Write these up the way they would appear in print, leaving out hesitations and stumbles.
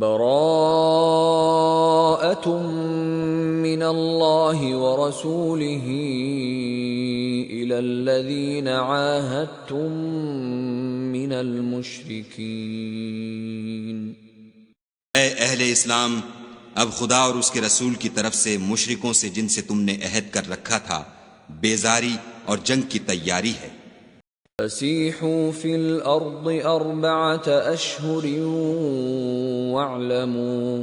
براءة من الله ورسوله إلى الذين عاهدتم من المشركين۔ اے اہل اسلام، اب خدا اور اس کے رسول کی طرف سے مشرکوں سے جن سے تم نے عہد کر رکھا تھا بیزاری اور جنگ کی تیاری ہے۔ فسیحوا فی الارض 4 اشہر واعلموا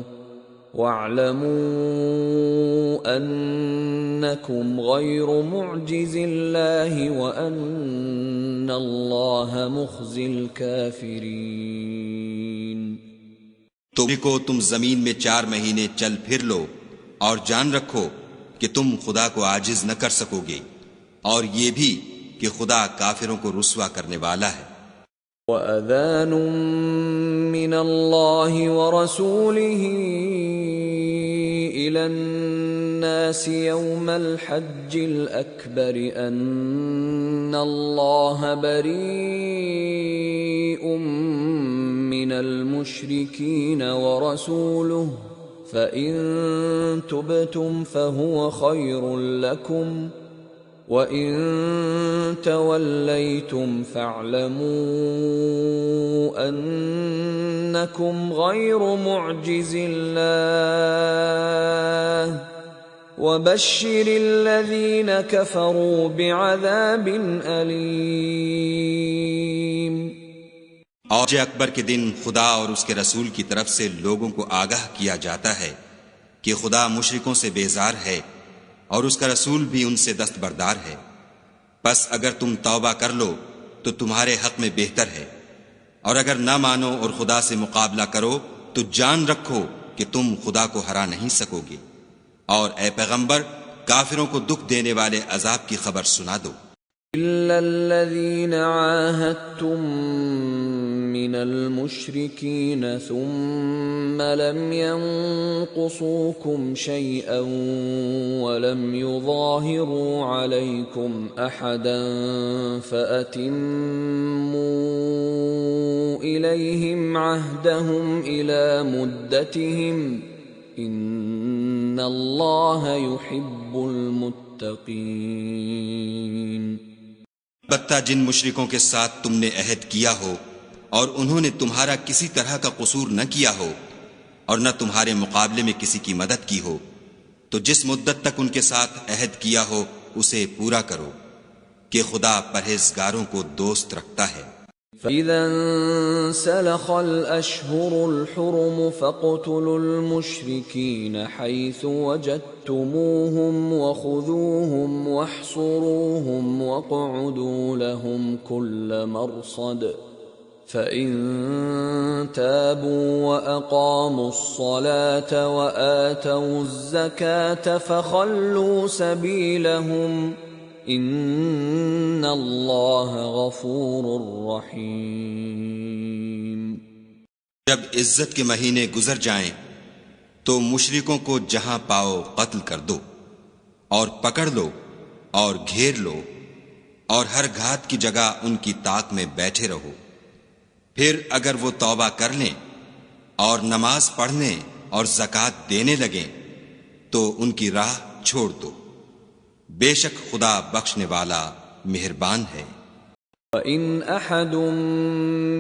انکم غیر معجز اللہ وان اللہ مخزی الکافرین۔ تم زمین میں 4 مہینے چل پھر لو اور جان رکھو کہ تم خدا کو عاجز نہ کر سکو گے، اور یہ بھی کہ خدا کافروں کو رسوا کرنے والا ہے۔ وَأَذَانٌ مِّنَ اللَّهِ وَرَسُولِهِ إِلَى النَّاسِ يَوْمَ الْحَجِّ الْأَكْبَرِ أَنَّ اللَّهَ بَرِيءٌ مِّنَ الْمُشْرِكِينَ وَرَسُولُهُ فَإِن تُبْتُمْ فَهُوَ خَيْرٌ لَّكُمْ وَإِن تَوَلَّيْتُمْ فَاعْلَمُوا أَنَّكُمْ غَيْرُ مُعْجِزِ اللَّهِ وَبَشِّرِ الَّذِينَ كَفَرُوا بِعَذَابٍ أَلِيمٍ۔ اور حج اکبر کے دن خدا اور اس کے رسول کی طرف سے لوگوں کو آگاہ کیا جاتا ہے کہ خدا مشرکوں سے بیزار ہے اور اس کا رسول بھی ان سے دستبردار ہے، پس اگر تم توبہ کر لو تو تمہارے حق میں بہتر ہے، اور اگر نہ مانو اور خدا سے مقابلہ کرو تو جان رکھو کہ تم خدا کو ہرا نہیں سکو گے، اور اے پیغمبر کافروں کو دکھ دینے والے عذاب کی خبر سنا دو۔ إِلَّا الَّذِينَ عَاهَدتُّم مِّنَ الْمُشْرِكِينَ ثُمَّ لَمْ يَنقُصُوكُمْ شَيْئًا وَلَمْ يُظَاهِرُوا عَلَيْكُمْ أَحَدًا فَأَتِمُّوا إِلَيْهِمْ عَهْدَهُمْ إِلَى مُدَّتِهِمْ إِنَّ اللَّهَ يُحِبُّ الْمُتَّقِينَ۔ البتہ جن مشرکوں کے ساتھ تم نے عہد کیا ہو اور انہوں نے تمہارا کسی طرح کا قصور نہ کیا ہو اور نہ تمہارے مقابلے میں کسی کی مدد کی ہو، تو جس مدت تک ان کے ساتھ عہد کیا ہو اسے پورا کرو کہ خدا پرہیزگاروں کو دوست رکھتا ہے۔ فَإِذَا انسَلَخَ الْأَشْهُرُ الْحُرُمُ فَاقْتُلُوا الْمُشْرِكِينَ حَيْثُ وَجَدتُّمُوهُمْ وَخُذُوهُمْ وَاحْصُرُوهُمْ وَاقْعُدُوا لَهُمْ كُلَّ مَرْصَدٍ فَإِن تَابُوا وَأَقَامُوا الصَّلَاةَ وَآتَوُا الزَّكَاةَ فَخَلُّوا سَبِيلَهُمْ ان اللہ غفور رحیم۔ جب عزت کے مہینے گزر جائیں تو مشرکوں کو جہاں پاؤ قتل کر دو اور پکڑ لو اور گھیر لو، اور ہر گھات کی جگہ ان کی طاق میں بیٹھے رہو، پھر اگر وہ توبہ کر لیں اور نماز پڑھنے اور زکوٰۃ دینے لگیں تو ان کی راہ چھوڑ دو، بے شک خدا بخشنے والا مہربان ہے۔ وَإِنْ أَحَدٌ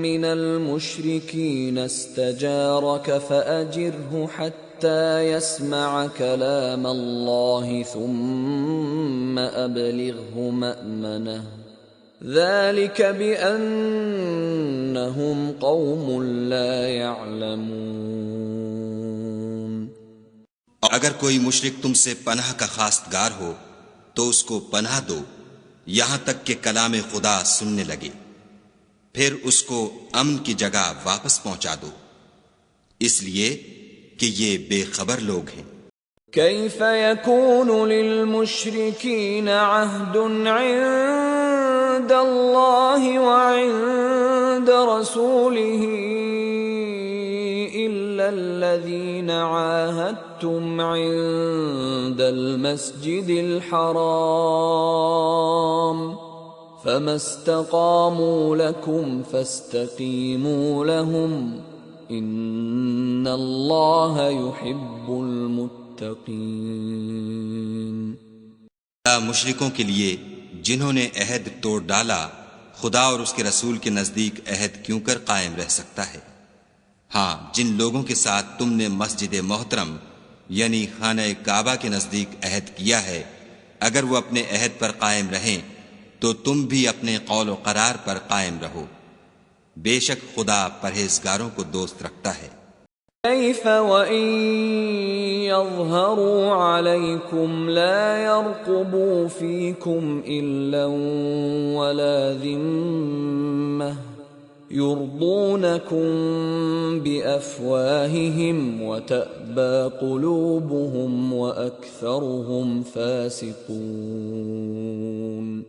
مِّنَ الْمُشْرِكِينَ اسْتَجَارَكَ فَأَجِرْهُ حَتَّى يَسْمَعَ كَلَامَ اللَّهِ ثُمَّ أَبْلِغْهُ مَأْمَنَهُ ذَلِكَ بِأَنَّهُمْ قَوْمٌ لَا يَعْلَمُونَ۔ اگر کوئی مشرک تم سے پناہ کا خواستگار ہو تو اس کو پناہ دو یہاں تک کہ کلام خدا سننے لگے، پھر اس کو امن کی جگہ واپس پہنچا دو، اس لیے کہ یہ بے خبر لوگ ہیں۔ کیف یکون للمشرکین عہد عند اللہ وعند رسولہ إلا الذين عاهدتم عند المسجد الحرام فما استقاموا لكم فاستقيموا لهم إن اللہ یحب المتقین۔ مشرکوں کے لیے جنہوں نے عہد توڑ ڈالا، خدا اور اس کے رسول کے نزدیک عہد کیوں کر قائم رہ سکتا ہے؟ ہاں، جن لوگوں کے ساتھ تم نے مسجد محترم یعنی خانہ کعبہ کے نزدیک عہد کیا ہے، اگر وہ اپنے عہد پر قائم رہیں تو تم بھی اپنے قول و قرار پر قائم رہو، بے شک خدا پرہیزگاروں کو دوست رکھتا ہے۔ کیف وإن يظہروا علیکم لا يرقبوا فیکم الا ولا ذمہ يرضونکم بأفواہہم وتأبى قلوبہم وأکثرہم فاسقون۔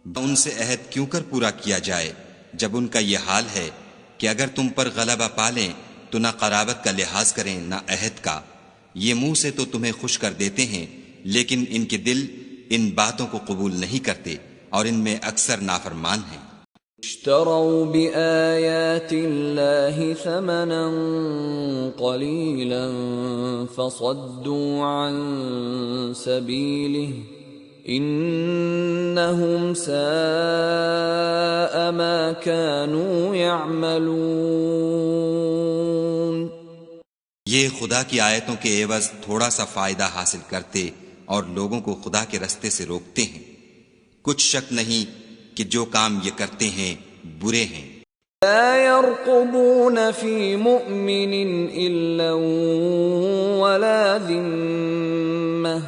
ان سے عہد کیوں کر پورا کیا جائے جب ان کا یہ حال ہے کہ اگر تم پر غلبہ پالیں تو نہ قرابت کا لحاظ کریں نہ عہد کا، یہ منہ سے تو تمہیں خوش کر دیتے ہیں لیکن ان کے دل ان باتوں کو قبول نہیں کرتے اور ان میں اکثر نافرمان ہیں۔ اشتروا بآیات اللہ ثمنا قلیلا فصدوا عن سبیلہ انہم ساء ما كانوا يعملون۔ یہ خدا کی آیتوں کے عوض تھوڑا سا فائدہ حاصل کرتے اور لوگوں کو خدا کے رستے سے روکتے ہیں، کچھ شک نہیں کہ جو کام یہ کرتے ہیں برے ہیں۔ لا يرقبون في مؤمن الا ولا ذمة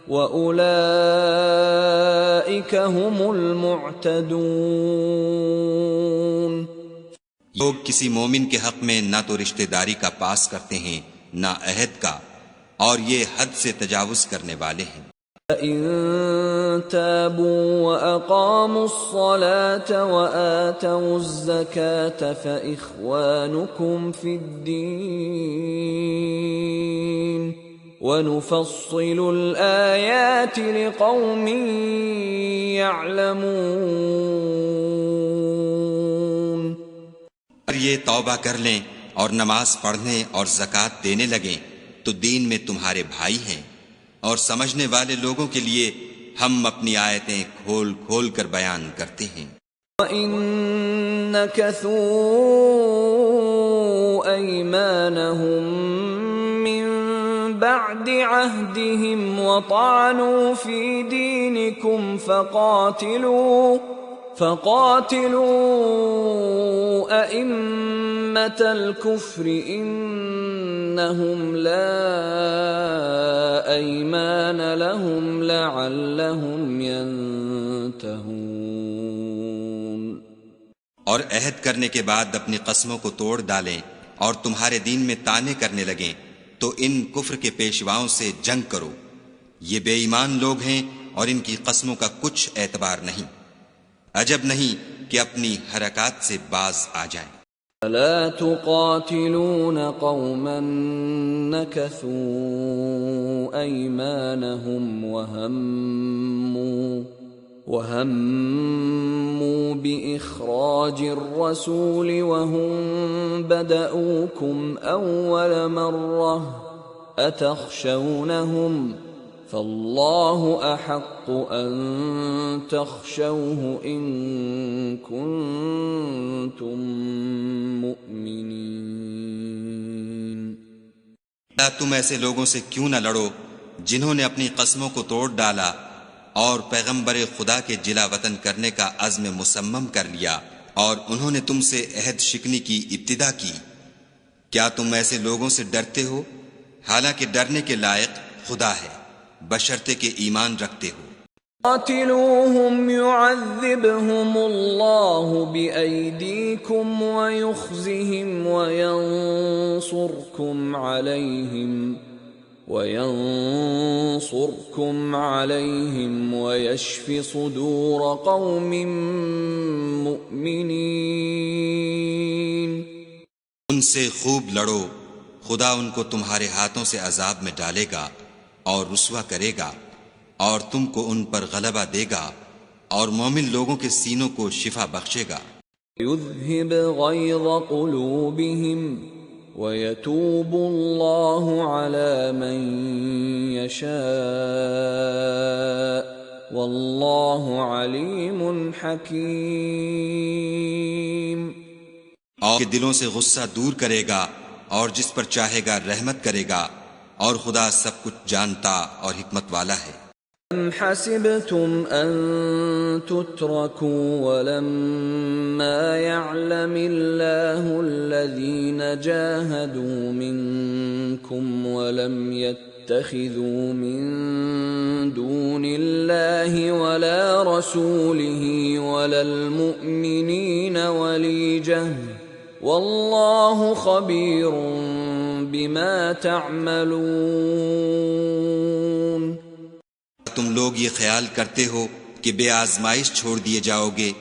وَأُولَئِكَ هُمُ الْمُعْتَدُونَ۔ لوگ کسی مومن کے حق میں نہ تو رشتہ داری کا پاس کرتے ہیں نہ عہد کا، اور یہ حد سے تجاوز کرنے والے ہیں۔ فَإِن تَابُوا وَأَقَامُوا الصَّلَاةَ وَآتَوُا الزَّكَاةَ فَإِخْوَانُكُمْ فِي الدِّينِ وَنُفَصِّلُ الْآيَاتِ لِقَوْمٍ يَعْلَمُونَ۔ اگر یہ توبہ کر لیں اور نماز پڑھنے اور زکوٰۃ دینے لگیں تو دین میں تمہارے بھائی ہیں، اور سمجھنے والے لوگوں کے لیے ہم اپنی آیتیں کھول کھول کر بیان کرتے ہیں۔ وَإِن نَكَثُوا أَيْمَانَهُمْ مِنْ بَعْدِ عَهْدِهِمْ وَطَعَنُوا فِي دِينِكُمْ فَقَاتِلُوا أَئِمَّةَ الْكُفْرِ إِنَّهُمْ لَا أَيْمَانَ لَهُمْ لَعَلَّهُمْ يَنْتَهُونَ۔ اور عہد کرنے کے بعد اپنی قسموں کو توڑ ڈالیں اور تمہارے دین میں طعنے کرنے لگیں تو ان کفر کے پیشواؤں سے جنگ کرو، یہ بے ایمان لوگ ہیں اور ان کی قسموں کا کچھ اعتبار نہیں، عجب نہیں کہ اپنی حرکات سے باز آ جائیں۔ لا تقاتلون قوما نكثوا أيمانهم وهموا بإخراج الرسول وهم بدأوكم أول مرة أتخشونهم فالله أحق أن تخشوه إن كنتم مؤمنين۔ کیا تم ایسے لوگوں سے کیوں نہ لڑو جنہوں نے اپنی قسموں کو توڑ ڈالا اور پیغمبر خدا کے جلا وطن کرنے کا عزم مصمم کر لیا، اور انہوں نے تم سے عہد شکنی کی ابتدا کی؟ کیا تم ایسے لوگوں سے ڈرتے ہو؟ حالانکہ ڈرنے کے لائق خدا ہے، بشرطے کہ ایمان رکھتے ہو۔ قاتلوهم يعذبهم الله بأيديكم ويخزهم وينصركم عليهم ويشف صدور قوم مؤمنين۔ ان سے خوب لڑو، خدا ان کو تمہارے ہاتھوں سے عذاب میں ڈالے گا اور رسوا کرے گا، اور تم کو ان پر غلبہ دے گا، اور مومن لوگوں کے سینوں کو شفا بخشے گا۔ يذهب غيظ قلوبهم وَيَتُوبُ اللَّهُ عَلَى مَن يَشَاءُ وَاللَّهُ عَلِيمٌ حَكِيمٌ۔ اور کے دلوں سے غصہ دور کرے گا اور جس پر چاہے گا رحمت کرے گا، اور خدا سب کچھ جانتا اور حکمت والا ہے۔ أَمْ حَسِبْتُمْ أَن تُتْرَكُوا وَلَمَّا يَعْلَمِ اللَّهُ الَّذِينَ جَاهَدُوا مِنكُمْ وَلَمْ يَتَّخِذُوا مِن دُونِ اللَّهِ وَلَا رَسُولِهِ وَلَا الْمُؤْمِنِينَ وَلِيجَةً وَاللَّهُ خَبِيرٌ بِمَا تَعْمَلُونَ۔ تم لوگ یہ خیال کرتے ہو کہ بے آزمائش چھوڑ دیے جاؤ گے،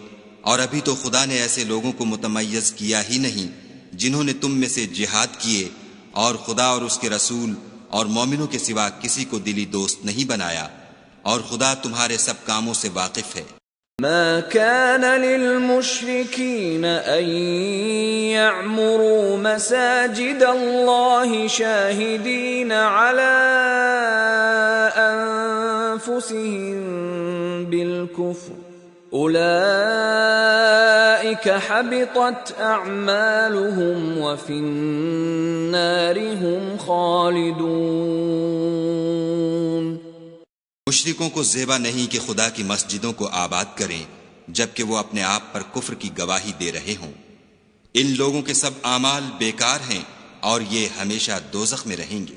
اور ابھی تو خدا نے ایسے لوگوں کو متمیز کیا ہی نہیں جنہوں نے تم میں سے جہاد کیے، اور خدا اور اس کے رسول اور مومنوں کے سوا کسی کو دلی دوست نہیں بنایا، اور خدا تمہارے سب کاموں سے واقف ہے۔ ما كان للمشركين أن يعمروا مساجد الله شاهدين على أنفسهم بالكفر أولئك حبطت أعمالهم وفي النار هم خالدون۔ مشرکوں کو زیبا نہیں کہ خدا کی مسجدوں کو آباد کریں جبکہ وہ اپنے آپ پر کفر کی گواہی دے رہے ہوں۔ ان لوگوں کے سب اعمال بیکار ہیں اور یہ ہمیشہ دوزخ میں رہیں گے۔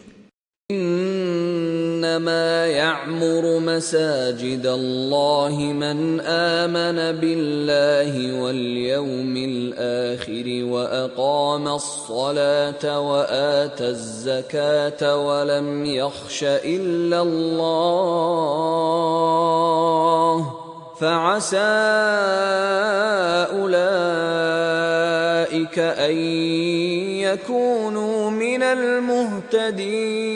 انما يعمر مساجد الله من آمن بالله واليوم الآخر وأقام الصلاة وآتى الزكاة ولم يخش إلا الله فعسى أولئك أن يكونوا من المهتدين۔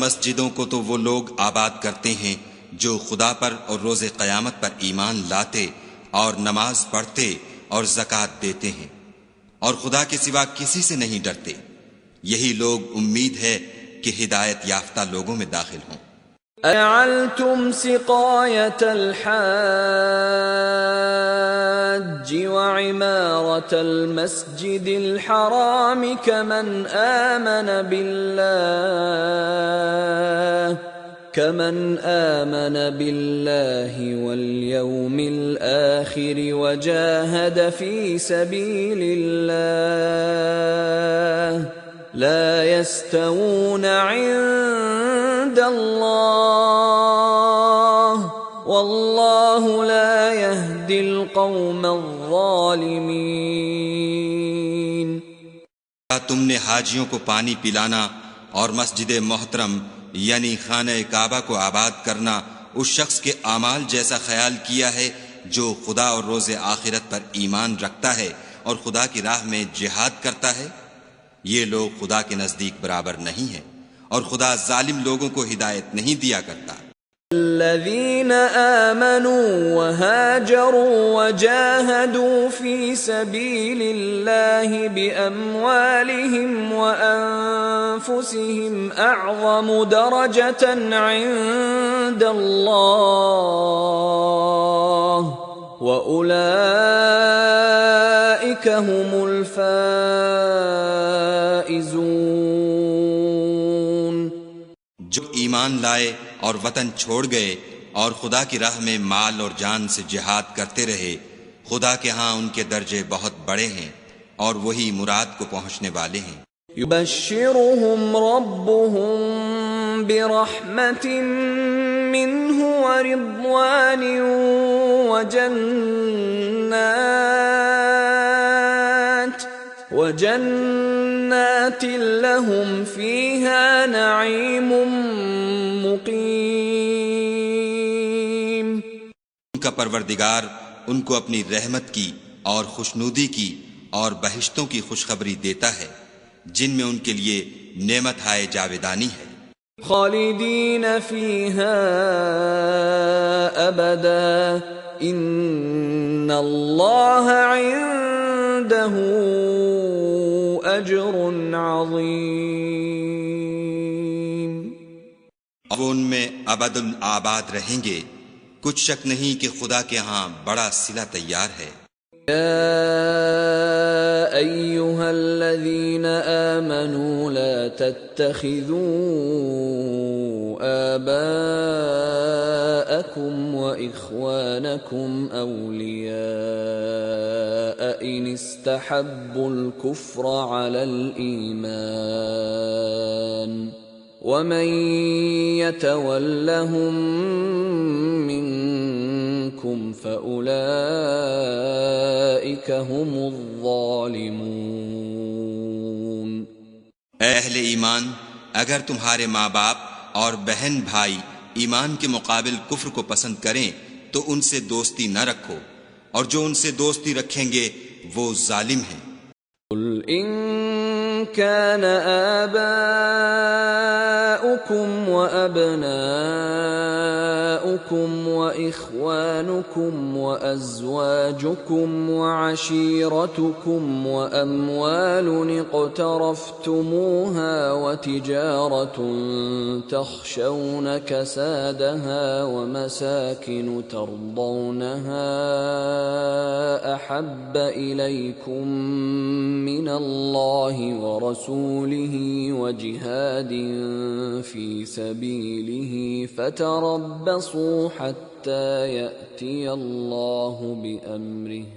مسجدوں کو تو وہ لوگ آباد کرتے ہیں جو خدا پر اور روز قیامت پر ایمان لاتے اور نماز پڑھتے اور زکوٰۃ دیتے ہیں، اور خدا کے سوا کسی سے نہیں ڈرتے۔ یہی لوگ امید ہے کہ ہدایت یافتہ لوگوں میں داخل ہوں۔ أَجَعَلْتُمْ سِقَايَةَ الْحَاجِّ وَعِمَارَةَ الْمَسْجِدِ الْحَرَامِ كَمَنْ آمَنَ بِاللَّهِ وَالْيَوْمِ الْآخِرِ وَجَاهَدَ فِي سَبِيلِ اللَّهِ لَا يَسْتَوُونَ عِندَ اللَّهِ وَاللَّهُ لَا يَهْدِي الْقَوْمَ الظَّالِمِينَ۔ تم نے حاجیوں کو پانی پلانا اور مسجد محترم یعنی خانہ کعبہ کو آباد کرنا اس شخص کے اعمال جیسا خیال کیا ہے جو خدا اور روز آخرت پر ایمان رکھتا ہے اور خدا کی راہ میں جہاد کرتا ہے؟ یہ لوگ خدا کے نزدیک برابر نہیں ہیں، اور خدا ظالم لوگوں کو ہدایت نہیں دیا کرتا۔ الذين آمنوا وهاجروا وجاهدوا في سبيل الله بأموالهم وأنفسهم أعظم درجة عند الله وأولئك هم الفائزون۔ جو ایمان لائے اور وطن چھوڑ گئے اور خدا کی راہ میں مال اور جان سے جہاد کرتے رہے، خدا کے ہاں ان کے درجے بہت بڑے ہیں اور وہی مراد کو پہنچنے والے ہیں۔ يبشرهم ربهم برحمة منه ورضوان وجنات لهم فيها نعيم مقيم۔ ان کا پروردگار ان کو اپنی رحمت کی اور خوشنودی کی اور بہشتوں کی خوشخبری دیتا ہے جن میں ان کے لیے نعمت ہائے جاویدانی ہے۔ خالدین فیہا ابدا ان اللہ عنده أجر عظيم. اور وہ ان میں ابد الآباد رہیں گے، کچھ شک نہیں کہ خدا کے ہاں بڑا صلہ تیار ہے۔ يا أيها الذين آمنوا لا تتخذوا آباءكم وإخوانكم أولياء إن استحبوا الكفر على الإيمان ومن يتولهم منكم فأولئك هم الظالمون. اے اہل ایمان، اگر تمہارے ماں باپ اور بہن بھائی ایمان کے مقابل کفر کو پسند کریں تو ان سے دوستی نہ رکھو، اور جو ان سے دوستی رکھیں گے وہ ظالم ہیں۔ قل إن كان آباؤكم وأبناؤكم وإخوانكم وأزواجكم وعشيرتكم وأموال اقترفتموها وتجارة تخشون كسادها ومساكن ترضونها أحب إليكم من الله ورسوله وجهاد في سبيله فتربصوا حتى يأتي الله بأمره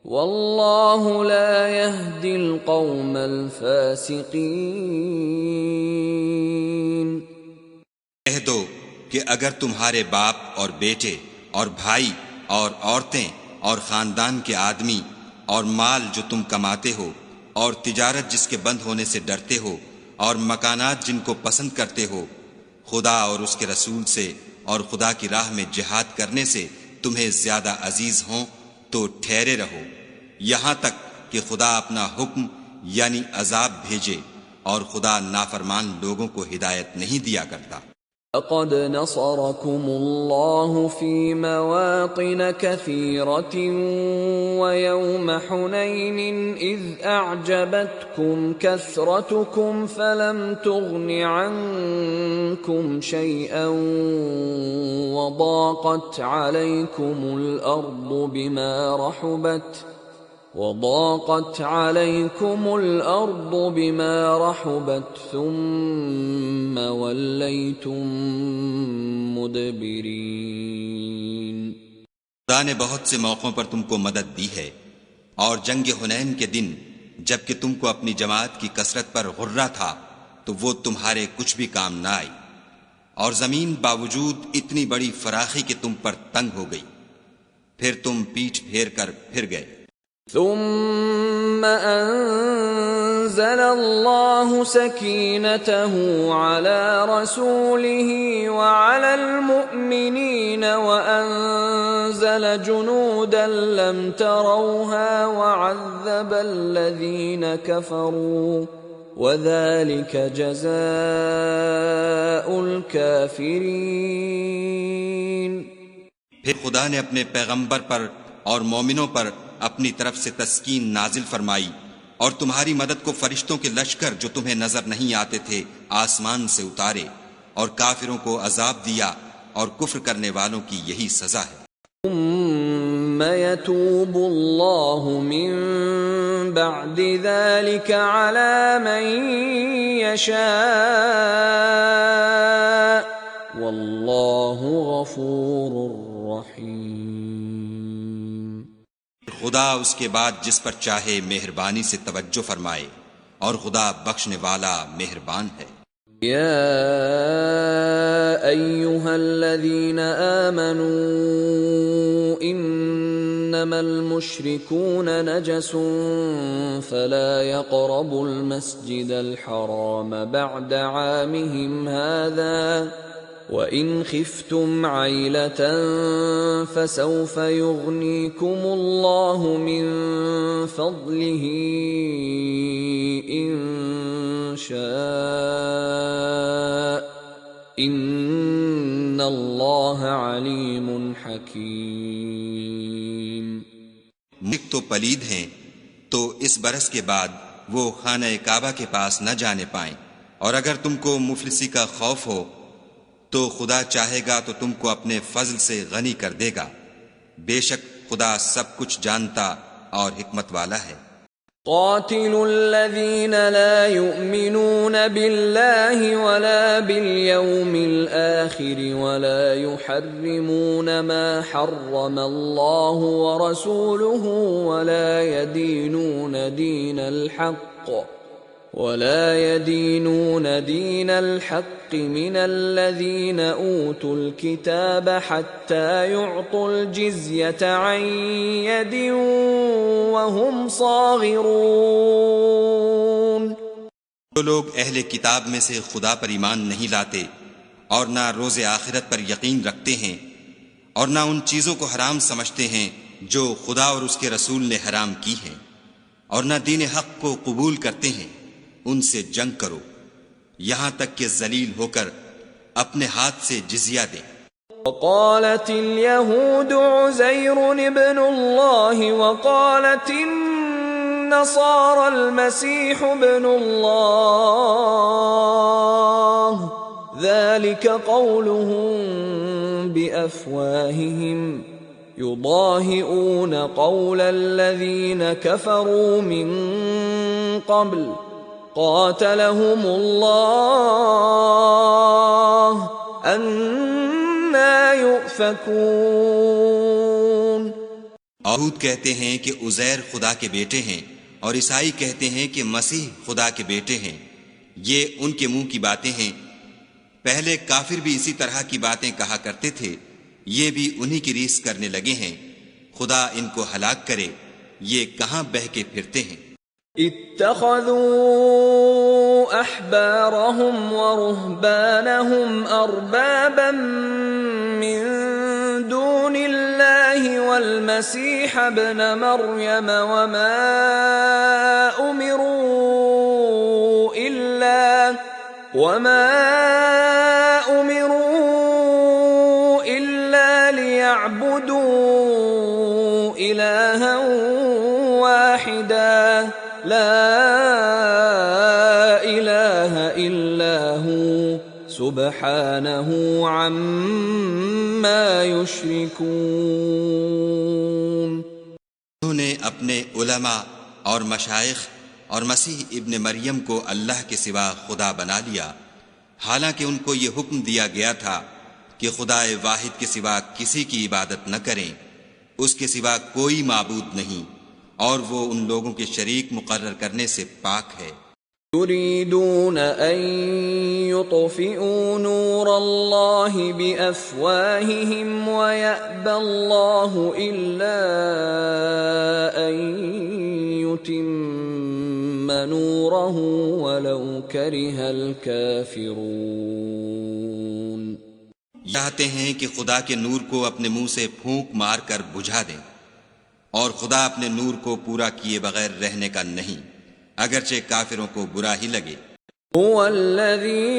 والله لا يهدي القوم الفاسقين. کہہ دو کہ اگر تمہارے باپ اور بیٹے اور بھائی اور عورتیں اور خاندان کے آدمی اور مال جو تم کماتے ہو اور تجارت جس کے بند ہونے سے ڈرتے ہو اور مکانات جن کو پسند کرتے ہو خدا اور اس کے رسول سے اور خدا کی راہ میں جہاد کرنے سے تمہیں زیادہ عزیز ہوں تو ٹھہرے رہو یہاں تک کہ خدا اپنا حکم یعنی عذاب بھیجے، اور خدا نافرمان لوگوں کو ہدایت نہیں دیا کرتا۔ لقد نصركم الله في مواطن كثيرة ويوم حنين إذ أعجبتكم كثرتكم فلم تغن عنكم شيئا وضاقت عليكم الأرض بما رحبت ثم وليتم مدبرين. خدا نے بہت سے موقعوں پر تم کو مدد دی ہے، اور جنگ حنین کے دن جبکہ تم کو اپنی جماعت کی کثرت پر غرہ تھا تو وہ تمہارے کچھ بھی کام نہ آئی، اور زمین باوجود اتنی بڑی فراخی کہ تم پر تنگ ہو گئی، پھر تم پیٹھ پھیر کر پھر گئے۔ ثم أنزل الله سكينته على رسوله وعلى المؤمنين وأنزل جنودا لم تروها وعذب الذين كفروا وذلك جزاء الكافرين. پھر خدا نے اپنے پیغمبر پر اور مومنوں پر اپنی طرف سے تسکین نازل فرمائی، اور تمہاری مدد کو فرشتوں کے لشکر جو تمہیں نظر نہیں آتے تھے آسمان سے اتارے، اور کافروں کو عذاب دیا، اور کفر کرنے والوں کی یہی سزا ہے۔ ثم يتوب الله من بعد ذلك على من يشاء والله غفور رحيم. خدا اس کے بعد جس پر چاہے مہربانی سے توجہ فرمائے، اور خدا بخشنے والا مہربان ہے۔ يا أيها الذين آمنوا إنما المشركون نجس فلا يقربوا المسجد الحرام بعد عامهم هذا وَإِنْ خِفْتُمْ عَيْلَةً فَسَوْفَ يُغْنِيكُمُ اللَّهُ مِنْ فَضْلِهِ إِنْ شَاءَ إِنَّ اللَّهَ عَلِيمٌ حَكِيمٌ. ملک تو پلید ہیں، تو اس برس کے بعد وہ خانہ کعبہ کے پاس نہ جانے پائیں، اور اگر تم کو مفلسی کا خوف ہو تو خدا چاہے گا تو تم کو اپنے فضل سے غنی کر دے گا، بے شک خدا سب کچھ جانتا اور حکمت والا ہے۔ قاتلوا الذين لا يؤمنون بالله ولا باليوم الآخر ولا يحرمون ما حرم الله ورسوله ولا يدينون دين الحق من الذين أوتوا الكتاب حتى يعطوا الجزية عن يد وهم صاغرون۔ جو لوگ اہل کتاب میں سے خدا پر ایمان نہیں لاتے اور نہ روز آخرت پر یقین رکھتے ہیں اور نہ ان چیزوں کو حرام سمجھتے ہیں جو خدا اور اس کے رسول نے حرام کی ہیں اور نہ دین حق کو قبول کرتے ہیں، ان سے جنگ کرو یہاں تک کہ ذلیل ہو کر اپنے ہاتھ سے جزیہ دیں۔ وقالت اليهود عزير ابن الله وقالت النصارى المسيح ابن الله ذلك قولهم بأفواههم يضاهئون قول الذين كفروا من قبل قاتلهم الله أَنَّىٰ يُؤْفَكُونَ۔ یہود کہتے ہیں کہ عزیر خدا کے بیٹے ہیں اور عیسائی کہتے ہیں کہ مسیح خدا کے بیٹے ہیں، یہ ان کے منہ کی باتیں ہیں، پہلے کافر بھی اسی طرح کی باتیں کہا کرتے تھے، یہ بھی انہی کی ریس کرنے لگے ہیں، خدا ان کو ہلاک کرے، یہ کہاں بہہ کے پھرتے ہیں۔ اتخذوا احبارهم ورهبانهم اربابا من دون الله والمسيح ابن مريم وما امروا الا ليعبدوا الها واحدا لا الہ الا هو سبحانہ عما یشرکون۔ انہوں نے اپنے علماء اور مشائخ اور مسیح ابن مریم کو اللہ کے سوا خدا بنا لیا، حالانکہ ان کو یہ حکم دیا گیا تھا کہ خدا واحد کے سوا کسی کی عبادت نہ کریں، اس کے سوا کوئی معبود نہیں، اور وہ ان لوگوں کے شریک مقرر کرنے سے پاک ہے۔ يريدون أن يطفئوا نور الله بأفواههم ويأبى الله إلا أن يتم نوره ولو كره الكافرون۔ چاہتے ہیں کہ خدا کے نور کو اپنے منہ سے پھونک مار کر بجھا دیں، اور خدا اپنے نور کو پورا کیے بغیر رہنے کا نہیں، اگرچہ کافروں کو برا ہی لگے۔ هو الذي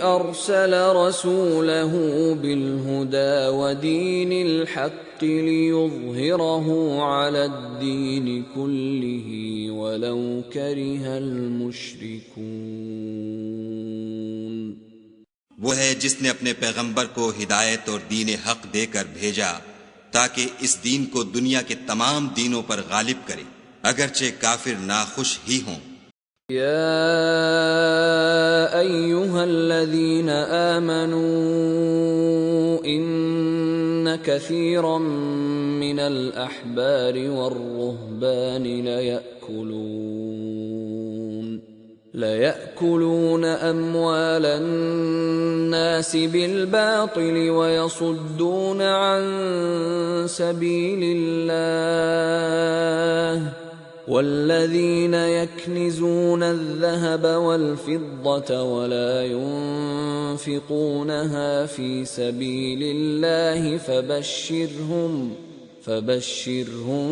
أرسل رسوله بالهدى ودين الحق ليظهره على الدين كله ولو كره المشركون۔ وہ ہے جس نے اپنے پیغمبر کو ہدایت اور دین حق دے کر بھیجا تاکہ اس دین کو دنیا کے تمام دینوں پر غالب کرے، اگرچہ کافر ناخوش ہی ہوں۔ یا ایہا الذین آمنوا ان کثیرا من الاحبار والرہبان لَيَأْكُلُونَ أَمْوَالَ النَّاسِ بِالْبَاطِلِ وَيَصُدُّونَ عَن سَبِيلِ اللَّهِ وَالَّذِينَ يَكْنِزُونَ الذَّهَبَ وَالْفِضَّةَ وَلَا يُنْفِقُونَهَا فِي سَبِيلِ اللَّهِ فَبَشِّرْهُم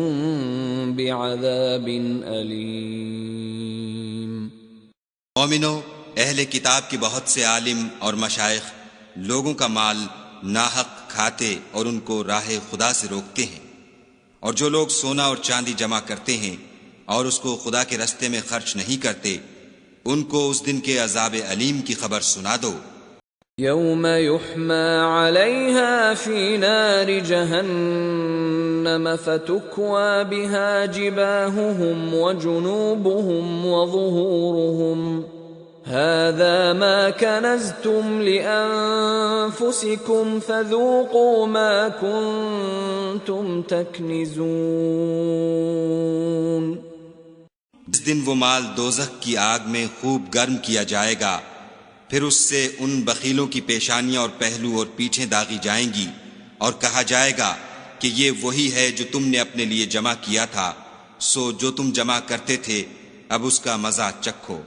بِعَذَابٍ أَلِيمٍ۔ مومنو، اہل کتاب کے بہت سے عالم اور مشائخ لوگوں کا مال ناحق کھاتے اور ان کو راہ خدا سے روکتے ہیں، اور جو لوگ سونا اور چاندی جمع کرتے ہیں اور اس کو خدا کے رستے میں خرچ نہیں کرتے، ان کو اس دن کے عذاب علیم کی خبر سنا دو۔ یوم یحما علیہا فی نار جہنم فتکوی بہا جباہہم وجنوبہم وظہورہم هذا ما كنزتم لأنفسكم فذوقوا ما كنتم تكنزون۔ اس دن وہ مال دوزخ کی آگ میں خوب گرم کیا جائے گا، پھر اس سے ان بخیلوں کی پیشانیاں اور پہلو اور پیٹھیں داغی جائیں گی، اور کہا جائے گا کہ یہ وہی ہے جو تم نے اپنے لیے جمع کیا تھا، سو جو تم جمع کرتے تھے اب اس کا مزہ چکھو۔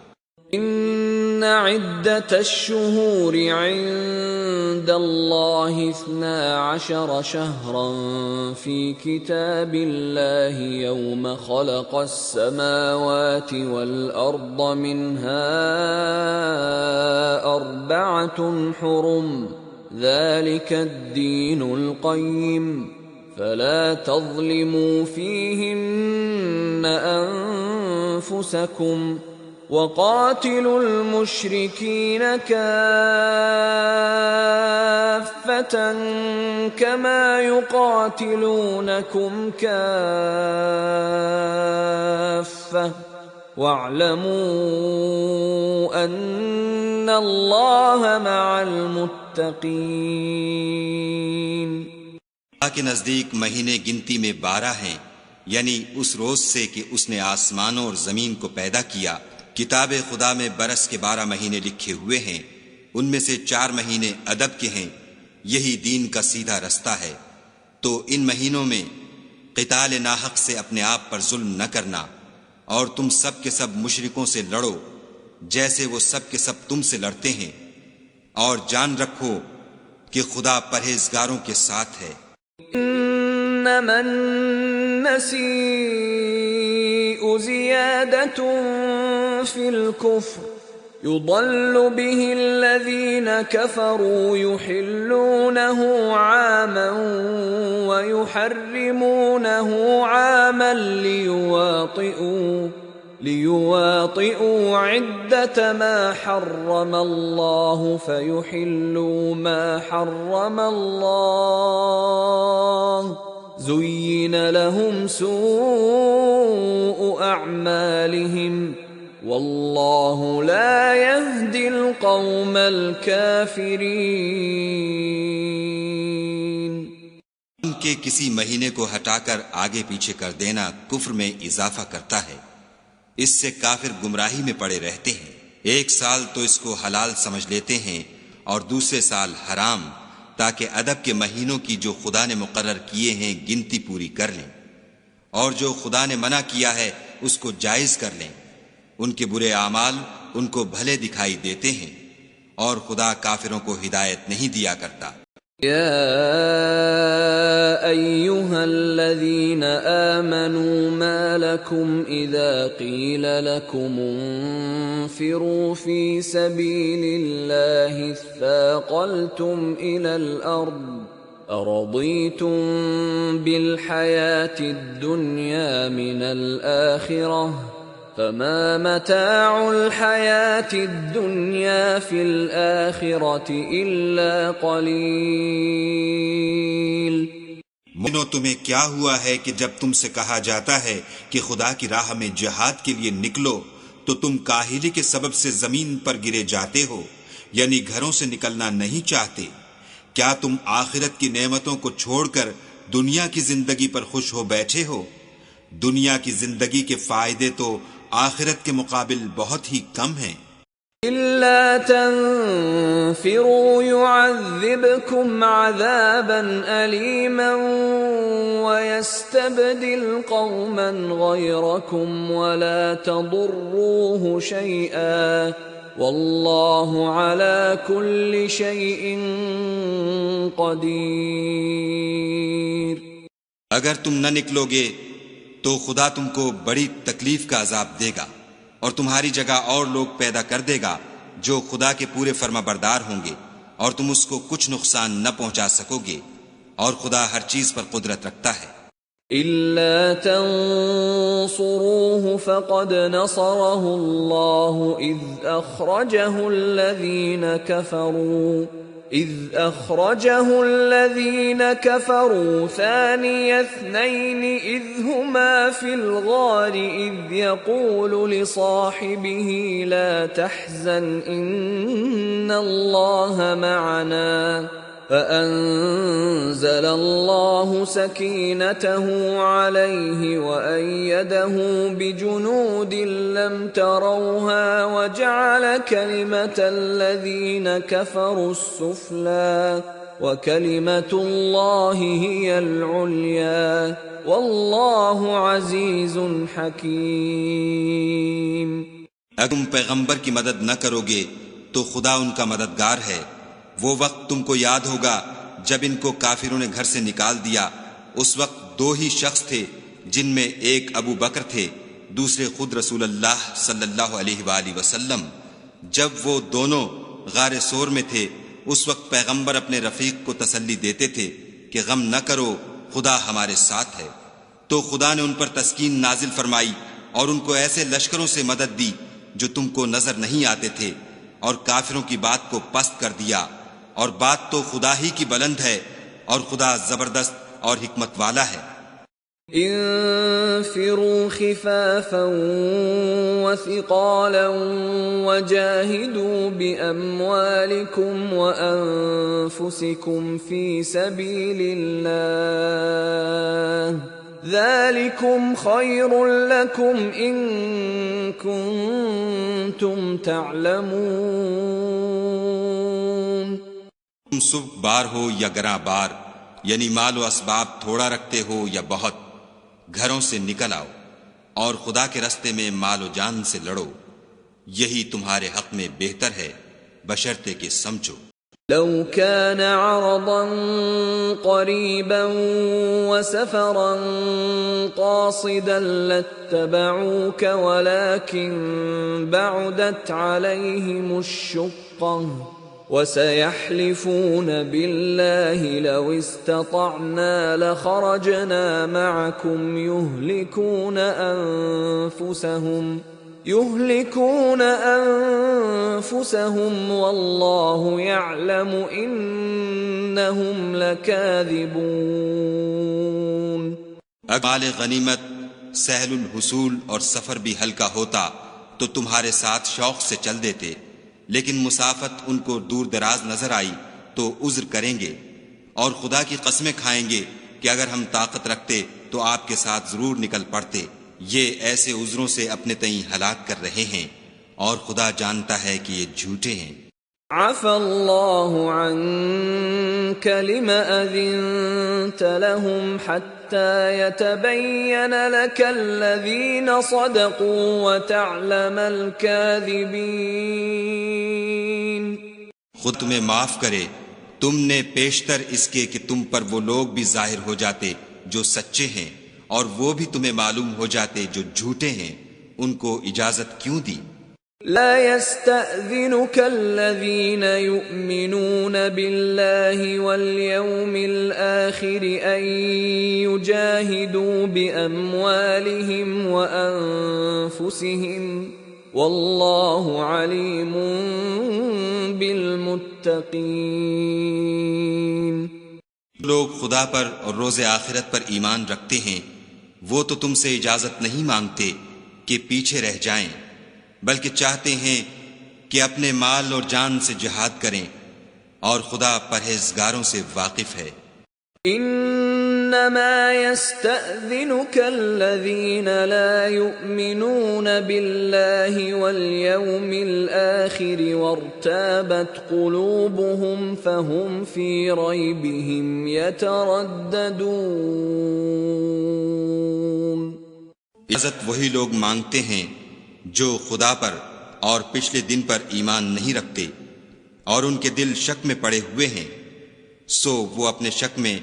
ان عدت الشہور عند اللہ 12 شہرا فی کتاب اللہ یوم خلق السماوات والارض منها 4 حرم ذلك الدین القیم فلا تظلموا فیہن انفسکم وقاتلوا المشركين كافة كما يقاتلونكم كافة واعلموا أن الله مع المتقين۔ اللہ کے نزدیک مہینے گنتی میں 12 ہیں، یعنی اس روز سے کہ اس نے آسمانوں اور زمین کو پیدا کیا۔ کتاب خدا میں برس کے 12 مہینے لکھے ہوئے ہیں، ان میں سے 4 مہینے ادب کے ہیں، یہی دین کا سیدھا رستہ ہے۔ تو ان مہینوں میں قتال ناحق سے اپنے آپ پر ظلم نہ کرنا، اور تم سب کے سب مشرکوں سے لڑو جیسے وہ سب کے سب تم سے لڑتے ہیں، اور جان رکھو کہ خدا پرہیزگاروں کے ساتھ ہے۔ انما النسیء زیادۃ فی الکفر يضل به الذین کفروا يحلونه عاما ويحرمونه عاما ليواطئوا عدة ما حرم الله فيحلوا ما حرم الله زين لهم سوء أعمالهم واللہ لا يهدی القوم الکافرین۔ ان کے کسی مہینے کو ہٹا کر آگے پیچھے کر دینا کفر میں اضافہ کرتا ہے، اس سے کافر گمراہی میں پڑے رہتے ہیں۔ 1 سال تو اس کو حلال سمجھ لیتے ہیں اور دوسرے سال حرام، تاکہ ادب کے مہینوں کی جو خدا نے مقرر کیے ہیں گنتی پوری کر لیں، اور جو خدا نے منع کیا ہے اس کو جائز کر لیں۔ ان کے برے اعمال ان کو بھلے دکھائی دیتے ہیں، اور خدا کافروں کو ہدایت نہیں دیا کرتا۔ یا ایہا الذین آمنوا ما لکم اذا قیل لکم انفروا فی سبیل اللہ اثاقلتم الى الارض ارضیتم بالحیاة الدنیا من الآخرہ فما متاع الحیاة الدنیا فی الآخرة الا قلیل۔ مومنو، تمہیں کیا ہوا ہے کہ جب تم سے کہا جاتا ہے کہ خدا کی راہ میں جہاد کے لیے نکلو تو تم کاہلی کے سبب سے زمین پر گرے جاتے ہو، یعنی گھروں سے نکلنا نہیں چاہتے؟ کیا تم آخرت کی نعمتوں کو چھوڑ کر دنیا کی زندگی پر خوش ہو بیٹھے ہو؟ دنیا کی زندگی کے فائدے تو آخرت کے مقابل بہت ہی کم ہیں۔ إِلَّا تَنفِرُوا يُعَذِّبْكُمْ عَذَابًا أَلِيمًا وَيَسْتَبْدِلْ قَوْمًا غَيْرَكُمْ وَلَا تَضُرُّوهُ شَيْئًا وَاللَّهُ عَلَى كُلِّ شَيْءٍ قَدِيرٌ۔ اگر تم نہ نکلو گے تو خدا تم کو بڑی تکلیف کا عذاب دے گا، اور تمہاری جگہ اور لوگ پیدا کر دے گا جو خدا کے پورے فرما بردار ہوں گے، اور تم اس کو کچھ نقصان نہ پہنچا سکو گے، اور خدا ہر چیز پر قدرت رکھتا ہے۔ إلا تنصروه فقد نصره الله إذ أخرجه الذين كفروا ثاني اثنين إذ هما في الغار إذ يقول لصاحبه لا تحزن إن الله معنا فأنزل الله سكينته عليه وأيده بجنود لم تروها وجعل كلمة الذين كفروا السفلى وكلمة الله هي العليا والله عزيز حكيم. اگر تم پیغمبر کی مدد نہ کرو گے تو خدا ان کا مددگار ہے. وہ وقت تم کو یاد ہوگا جب ان کو کافروں نے گھر سے نکال دیا. اس وقت دو ہی شخص تھے جن میں ایک ابو بکر تھے، دوسرے خود رسول اللہ صلی اللہ علیہ وآلہ وسلم. جب وہ دونوں غار سور میں تھے اس وقت پیغمبر اپنے رفیق کو تسلی دیتے تھے کہ غم نہ کرو، خدا ہمارے ساتھ ہے. تو خدا نے ان پر تسکین نازل فرمائی اور ان کو ایسے لشکروں سے مدد دی جو تم کو نظر نہیں آتے تھے، اور کافروں کی بات کو پست کر دیا. اور بات تو خدا ہی کی بلند ہے اور خدا زبردست اور حکمت والا ہے. انفروا خفافا وثقالا وجاهدوا بأموالكم وأنفسكم في سبيل الله ذلكم خير لكم إن كنتم تعلمون. تم سبک بار ہو یا گراں بار، یعنی مال و اسباب تھوڑا رکھتے ہو یا بہت، گھروں سے نکل آؤ اور خدا کے راستے میں مال و جان سے لڑو، یہی تمہارے حق میں بہتر ہے بشرطے کہ سمجھو. لو كان عرضا قريبا وسفرا قاصدا لاتبعوك ولكن بعدت عليهم الشقة وسيحلفون بالله لو استطعنا لخرجنا معكم يهلكون أنفسهم والله يعلم إنهم لكاذبون. اگر مال غنیمت سہل الحصول اور سفر بھی ہلکا ہوتا تو تمہارے ساتھ شوق سے چل دیتے، لیکن مسافت ان کو دور دراز نظر آئی تو عذر کریں گے، اور خدا کی قسمیں کھائیں گے کہ اگر ہم طاقت رکھتے تو آپ کے ساتھ ضرور نکل پڑتے. یہ ایسے عذروں سے اپنے تئیں ہلاک کر رہے ہیں اور خدا جانتا ہے کہ یہ جھوٹے ہیں. عفى الله عنك لما أذنت لهم حتى يتبين لك الذين صدقوا وتعلم الكاذبين. خود تمہیں معاف کرے، تم نے پیشتر اس کے کہ تم پر وہ لوگ بھی ظاہر ہو جاتے جو سچے ہیں، اور وہ بھی تمہیں معلوم ہو جاتے جو جھوٹے ہیں. ان کو اجازت کیوں دی؟ لا يستأذنك الذين يؤمنون بالله واليوم الآخر أن يجاهدوا بأموالهم وأنفسهم والله عليم بالمتقين. لوگ خدا پر اور روز آخرت پر ایمان رکھتے ہیں وہ تو تم سے اجازت نہیں مانگتے کہ پیچھے رہ جائیں، بلکہ چاہتے ہیں کہ اپنے مال اور جان سے جہاد کریں، اور خدا پرہیزگاروں سے واقف ہے. انما يستأذنك الذين لا يؤمنون بالله واليوم الآخر وارتابت قلوبهم فهم في ريبهم يترددون. اجازت وہی لوگ مانگتے ہیں جو خدا پر اور پچھلے دن پر ایمان نہیں رکھتے اور ان کے دل شک میں پڑے ہوئے ہیں، سو وہ اپنے شک میں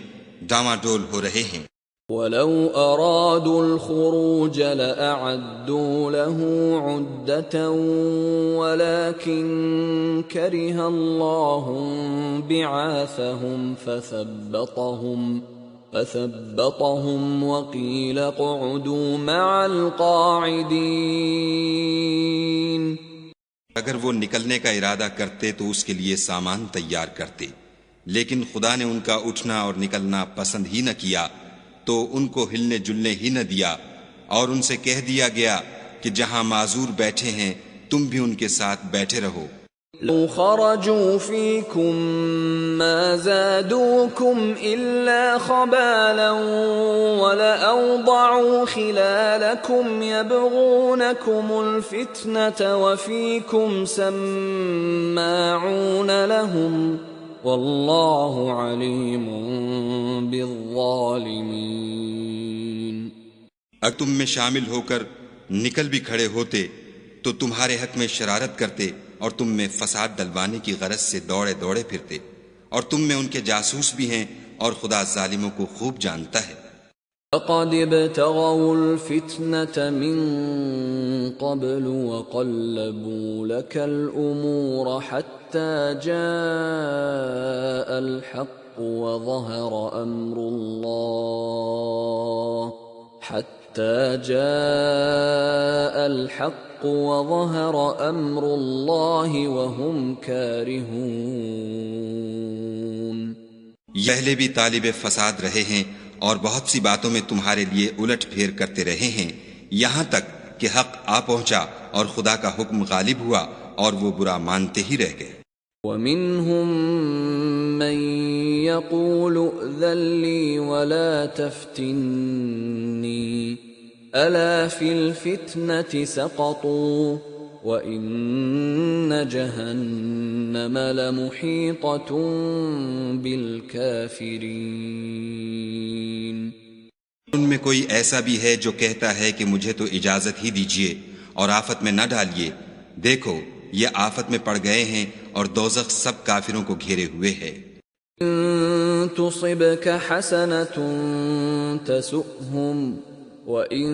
ڈاواں ڈول ہو رہے ہیں. وَلَوْ أَرَادُوا الْخُرُوجَ لَأَعَدُّوا لَهُ عُدَّةً وَلَكِنْ كَرِهَ اللَّهُ بِعَاثَهُمْ فثبطهم وقيل اقعدوا مع القاعدين. اگر وہ نکلنے کا ارادہ کرتے تو اس کے لیے سامان تیار کرتے، لیکن خدا نے ان کا اٹھنا اور نکلنا پسند ہی نہ کیا تو ان کو ہلنے جلنے ہی نہ دیا، اور ان سے کہہ دیا گیا کہ جہاں معذور بیٹھے ہیں تم بھی ان کے ساتھ بیٹھے رہو. لو خرجوا فيكم ما زادوكم إلا خبالا ولأوضعوا خلالكم يبغونكم الفتنة وفيكم سماعون لهم والله عليم بالظالمين. اگر تم میں شامل ہو کر نکل بھی کھڑے ہوتے تو تمہارے حق میں شرارت کرتے اور تم میں فساد ڈلوانے کی غرض سے دوڑے دوڑے پھرتے، اور تم میں ان کے جاسوس بھی ہیں اور خدا ظالموں کو خوب جانتا ہے. فَقَدِ ابْتَغَوُا الْفِتْنَةَ مِن قَبْلُ وَقَلَّبُوا لَكَ الْأُمُورَ حَتَّى جَاءَ الْحَقُّ وَظَهَرَ أَمْرُ اللَّهِ وَهُمْ كَارِهُونَ. یہ اہل بھی طالب فساد رہے ہیں اور بہت سی باتوں میں تمہارے لیے الٹ پھیر کرتے رہے ہیں، یہاں تک کہ حق آ پہنچا اور خدا کا حکم غالب ہوا اور وہ برا مانتے ہی رہ گئے. وَمِنْهُمْ مَنْ يَقُولُ ائْذَنْ لِي وَلَا تَفْتِنِّي أَلَا فِي الْفِتْنَةِ سَقَطُوا وَإِنَّ جَهَنَّمَ لَمُحِيطَةٌ بِالْكَافِرِينَ. ان میں کوئی ایسا بھی ہے جو کہتا ہے کہ مجھے تو اجازت ہی دیجیے اور آفت میں نہ ڈالیے، دیکھو یہ آفت میں پڑ گئے ہیں اور دوزخ سب کافروں کو گھیرے ہوئے ہے. إن تصبك حسنة تسؤهم وإن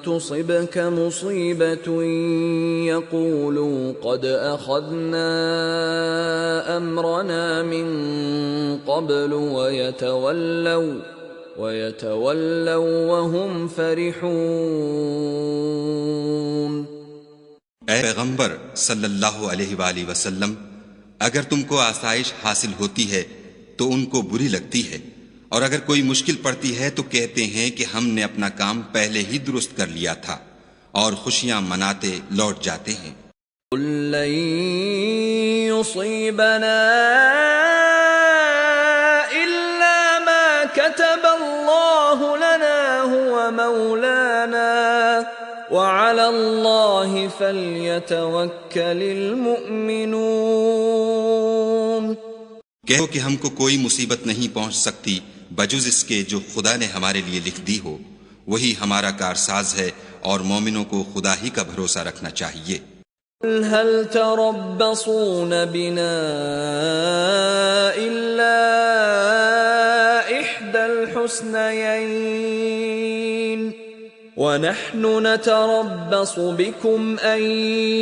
تصبك مصيبة يقولوا قد أخذنا أمرنا من قبل ويتولوا وهم فرحون. اے پیغمبر صلی اللہ علیہ وآلہ وسلم، اگر تم کو آسائش حاصل ہوتی ہے تو ان کو بری لگتی ہے، اور اگر کوئی مشکل پڑتی ہے تو کہتے ہیں کہ ہم نے اپنا کام پہلے ہی درست کر لیا تھا، اور خوشیاں مناتے لوٹ جاتے ہیں. قُل لَّن يُصِيبَنَا إِلَّا مَا كَتَبَ اللَّهُ لَنَا هُوَ مَوْلَانَا وَعَلَى اللَّهِ فَلْيَتَوَكَّلِ الْمُؤْمِنُونَ. کہو کہ ہم کو کوئی مصیبت نہیں پہنچ سکتی بجز اس کے جو خدا نے ہمارے لیے لکھ دی ہو، وہی ہمارا کارساز ہے، اور مومنوں کو خدا ہی کا بھروسہ رکھنا چاہیے. هل تربصون بنا إلا إحدى الحسنيين ونحن نتربص بكم أن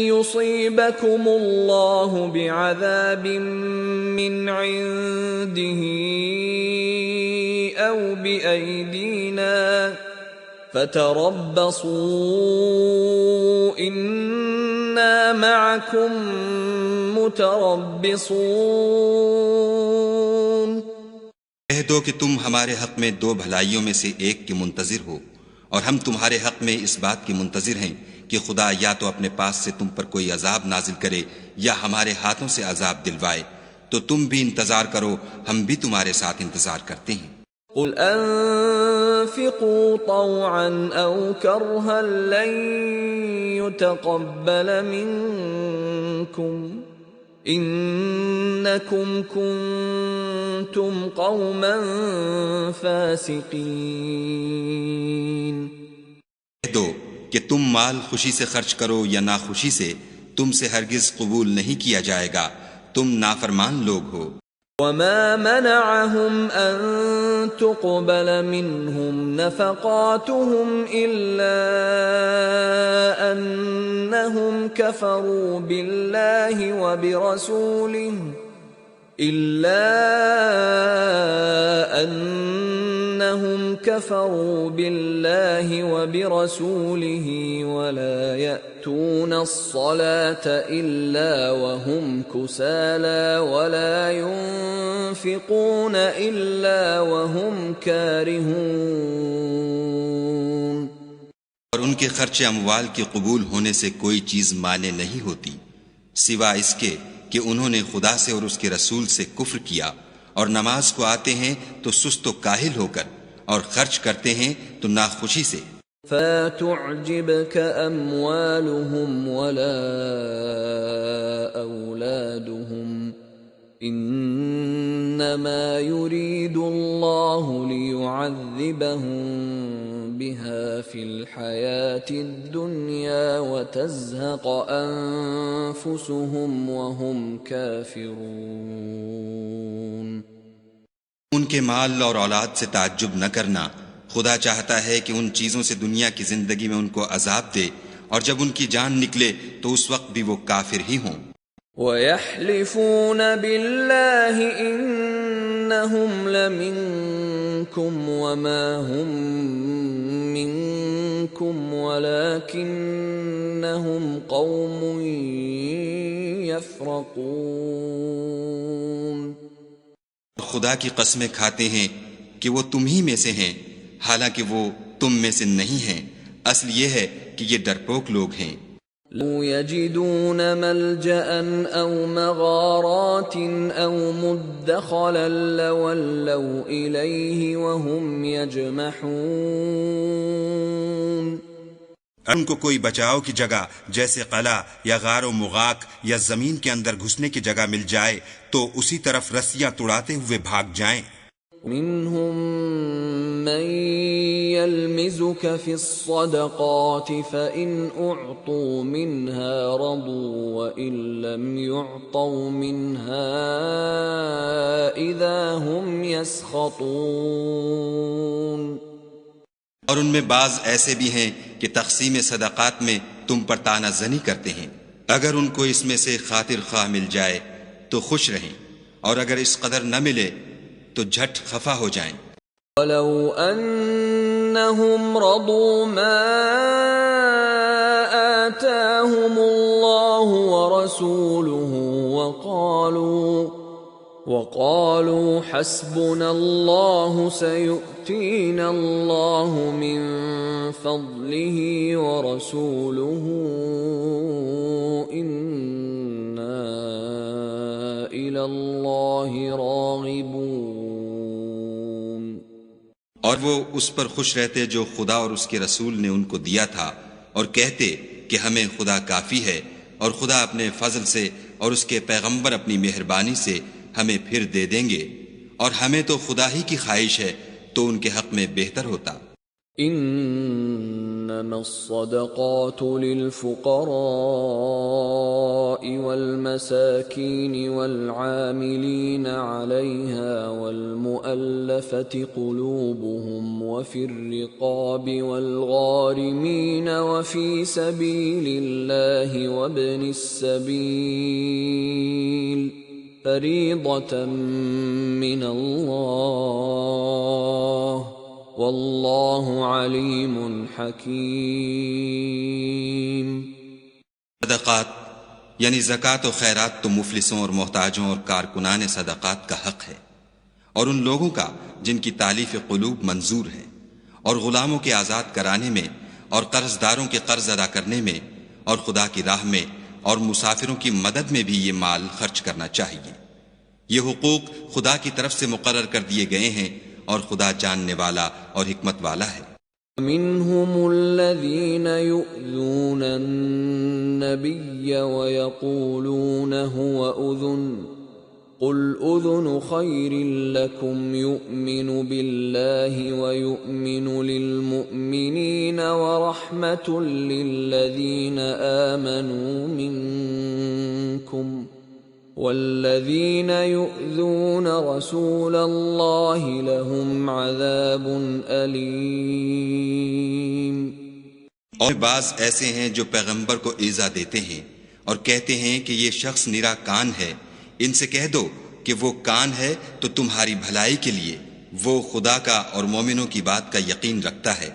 يصيبكم الله بعذاب من عنده أو بأيدينا فتربصوا إنا معكم متربصون. کہہ دو کہ تم ہمارے حق میں دو بھلائیوں میں سے ایک کے منتظر ہو، اور ہم تمہارے حق میں اس بات کی منتظر ہیں کہ خدا یا تو اپنے پاس سے تم پر کوئی عذاب نازل کرے یا ہمارے ہاتھوں سے عذاب دلوائے، تو تم بھی انتظار کرو، ہم بھی تمہارے ساتھ انتظار کرتے ہیں. قل انفقوا طوعا او كرها لن يتقبل منكم انكم كنتم قوما فاسقين. کہہ دو کہ تم مال خوشی سے خرچ کرو یا ناخوشی سے، تم سے ہرگز قبول نہیں کیا جائے گا، تم نافرمان لوگ ہو. وما منعهم أن تقبل منهم نفقاتهم إلا أنهم كفروا بالله وبرسوله إنهم كفروا بالله وبرسوله ولا يأتون الصلاة إلا وهم كسالى ولا ينفقون إلا وهم كارهون. اور ان کے خرچ اموال کے قبول ہونے سے کوئی چیز مانے نہیں ہوتی سوا اس کے کہ انہوں نے خدا سے اور اس کے رسول سے کفر کیا، اور نماز کو آتے ہیں تو سست و کاہل ہو کر، اور خرچ کرتے ہیں تو ناخوشی سے. فَتُعْجِبْكَ أَمْوَالُهُمْ وَلَا أَوْلَادُهُمْ إِنَّمَا يُرِيدُ اللَّهُ لِيُعَذِّبَهُم بِهَا فِي الْحَيَاةِ الدُّنْيَا وَتَزْهَقَ أَنفُسُهُمْ وَهُمْ كَافِرُونَ. ان کے مال اور اولاد سے تعجب نہ کرنا، خدا چاہتا ہے کہ ان چیزوں سے دنیا کی زندگی میں ان کو عذاب دے، اور جب ان کی جان نکلے تو اس وقت بھی وہ کافر ہی ہوں. وَيَحْلِفُونَ بِاللَّهِ إِنَّهُمْ لَمِنكُمْ وَمَا هُمْ مِنكُمْ وَلَكِنَّهُمْ قَوْمٌ يَفْرَقُونَ. خدا کی قسمیں کھاتے ہیں کہ وہ تم ہی میں سے ہیں، حالانکہ وہ تم میں سے نہیں ہیں. اصل یہ ہے کہ یہ ڈرپوک لوگ ہیں. لو يجدون ملجأ أو مغارات أو مدخلا لولوا إليه وهم يجمحون. ان کو کوئی بچاؤ کی جگہ جیسے قلعہ یا غار و مغاک یا زمین کے اندر گھسنے کی جگہ مل جائے تو اسی طرف رسیاں توڑاتے ہوئے بھاگ جائیں. منهم من يلمزك في الصدقات فإن أعطوا منها رضوا وإن لم يعطوا منها إذا هم يسخطون. اور ان میں بعض ایسے بھی ہیں کہ تقسیم صدقات میں تم پر طعنہ زنی کرتے ہیں. اگر ان کو اس میں سے خاطر خواہ مل جائے تو خوش رہیں، اور اگر اس قدر نہ ملے تو جھٹ خفا ہو جائیں. وَلَوْ أَنَّهُمْ رَضُوا مَا آتَاهُمُ اللَّهُ وَرَسُولُهُ وَقَالُوا حَسْبُنَا اللَّهُ سَيُؤْتِينَا اللَّهُ مِن فَضْلِهِ وَرَسُولُهُ إِنَّا إِلَى اللَّهِ رَاغِبُونَ. اور وہ اس پر خوش رہتے جو خدا اور اس کے رسول نے ان کو دیا تھا، اور کہتے کہ ہمیں خدا کافی ہے، اور خدا اپنے فضل سے اور اس کے پیغمبر اپنی مہربانی سے ہمیں پھر دے دیں گے، اور ہمیں تو خدا ہی کی خواہش ہے تو ان کے حق میں بہتر ہوتا. انما الصدقات للفقراء والمساكين والعاملين عليها والمؤلفة قلوبهم وفي الرقاب والغارمين وفي سبيل الله وابن السبيل فريضة من الله واللہ علیم حکیم. صدقات یعنی زکوٰۃ و خیرات تو مفلسوں اور محتاجوں اور کارکنان صدقات کا حق ہے، اور ان لوگوں کا جن کی تالیف قلوب منظور ہے، اور غلاموں کے آزاد کرانے میں، اور قرض داروں کے قرض ادا کرنے میں، اور خدا کی راہ میں اور مسافروں کی مدد میں بھی یہ مال خرچ کرنا چاہیے. یہ حقوق خدا کی طرف سے مقرر کر دیے گئے ہیں، اور خدا جاننے والا اور حکمت والا ہے. منهم الذين يؤذون النبي ويقولون هو أذن قل أذن خير لكم يؤمن بالله ويؤمن للمؤمنين ورحمة للذين آمنوا منكم والذين يؤذون رسول الله لهم عذاب أليم. اور بعض ایسے ہیں جو پیغمبر کو ایذا دیتے ہیں اور کہتے ہیں کہ یہ شخص نرا کان ہے. ان سے کہہ دو کہ وہ کان ہے تو تمہاری بھلائی کے لیے، وہ خدا کا اور مومنوں کی بات کا یقین رکھتا ہے،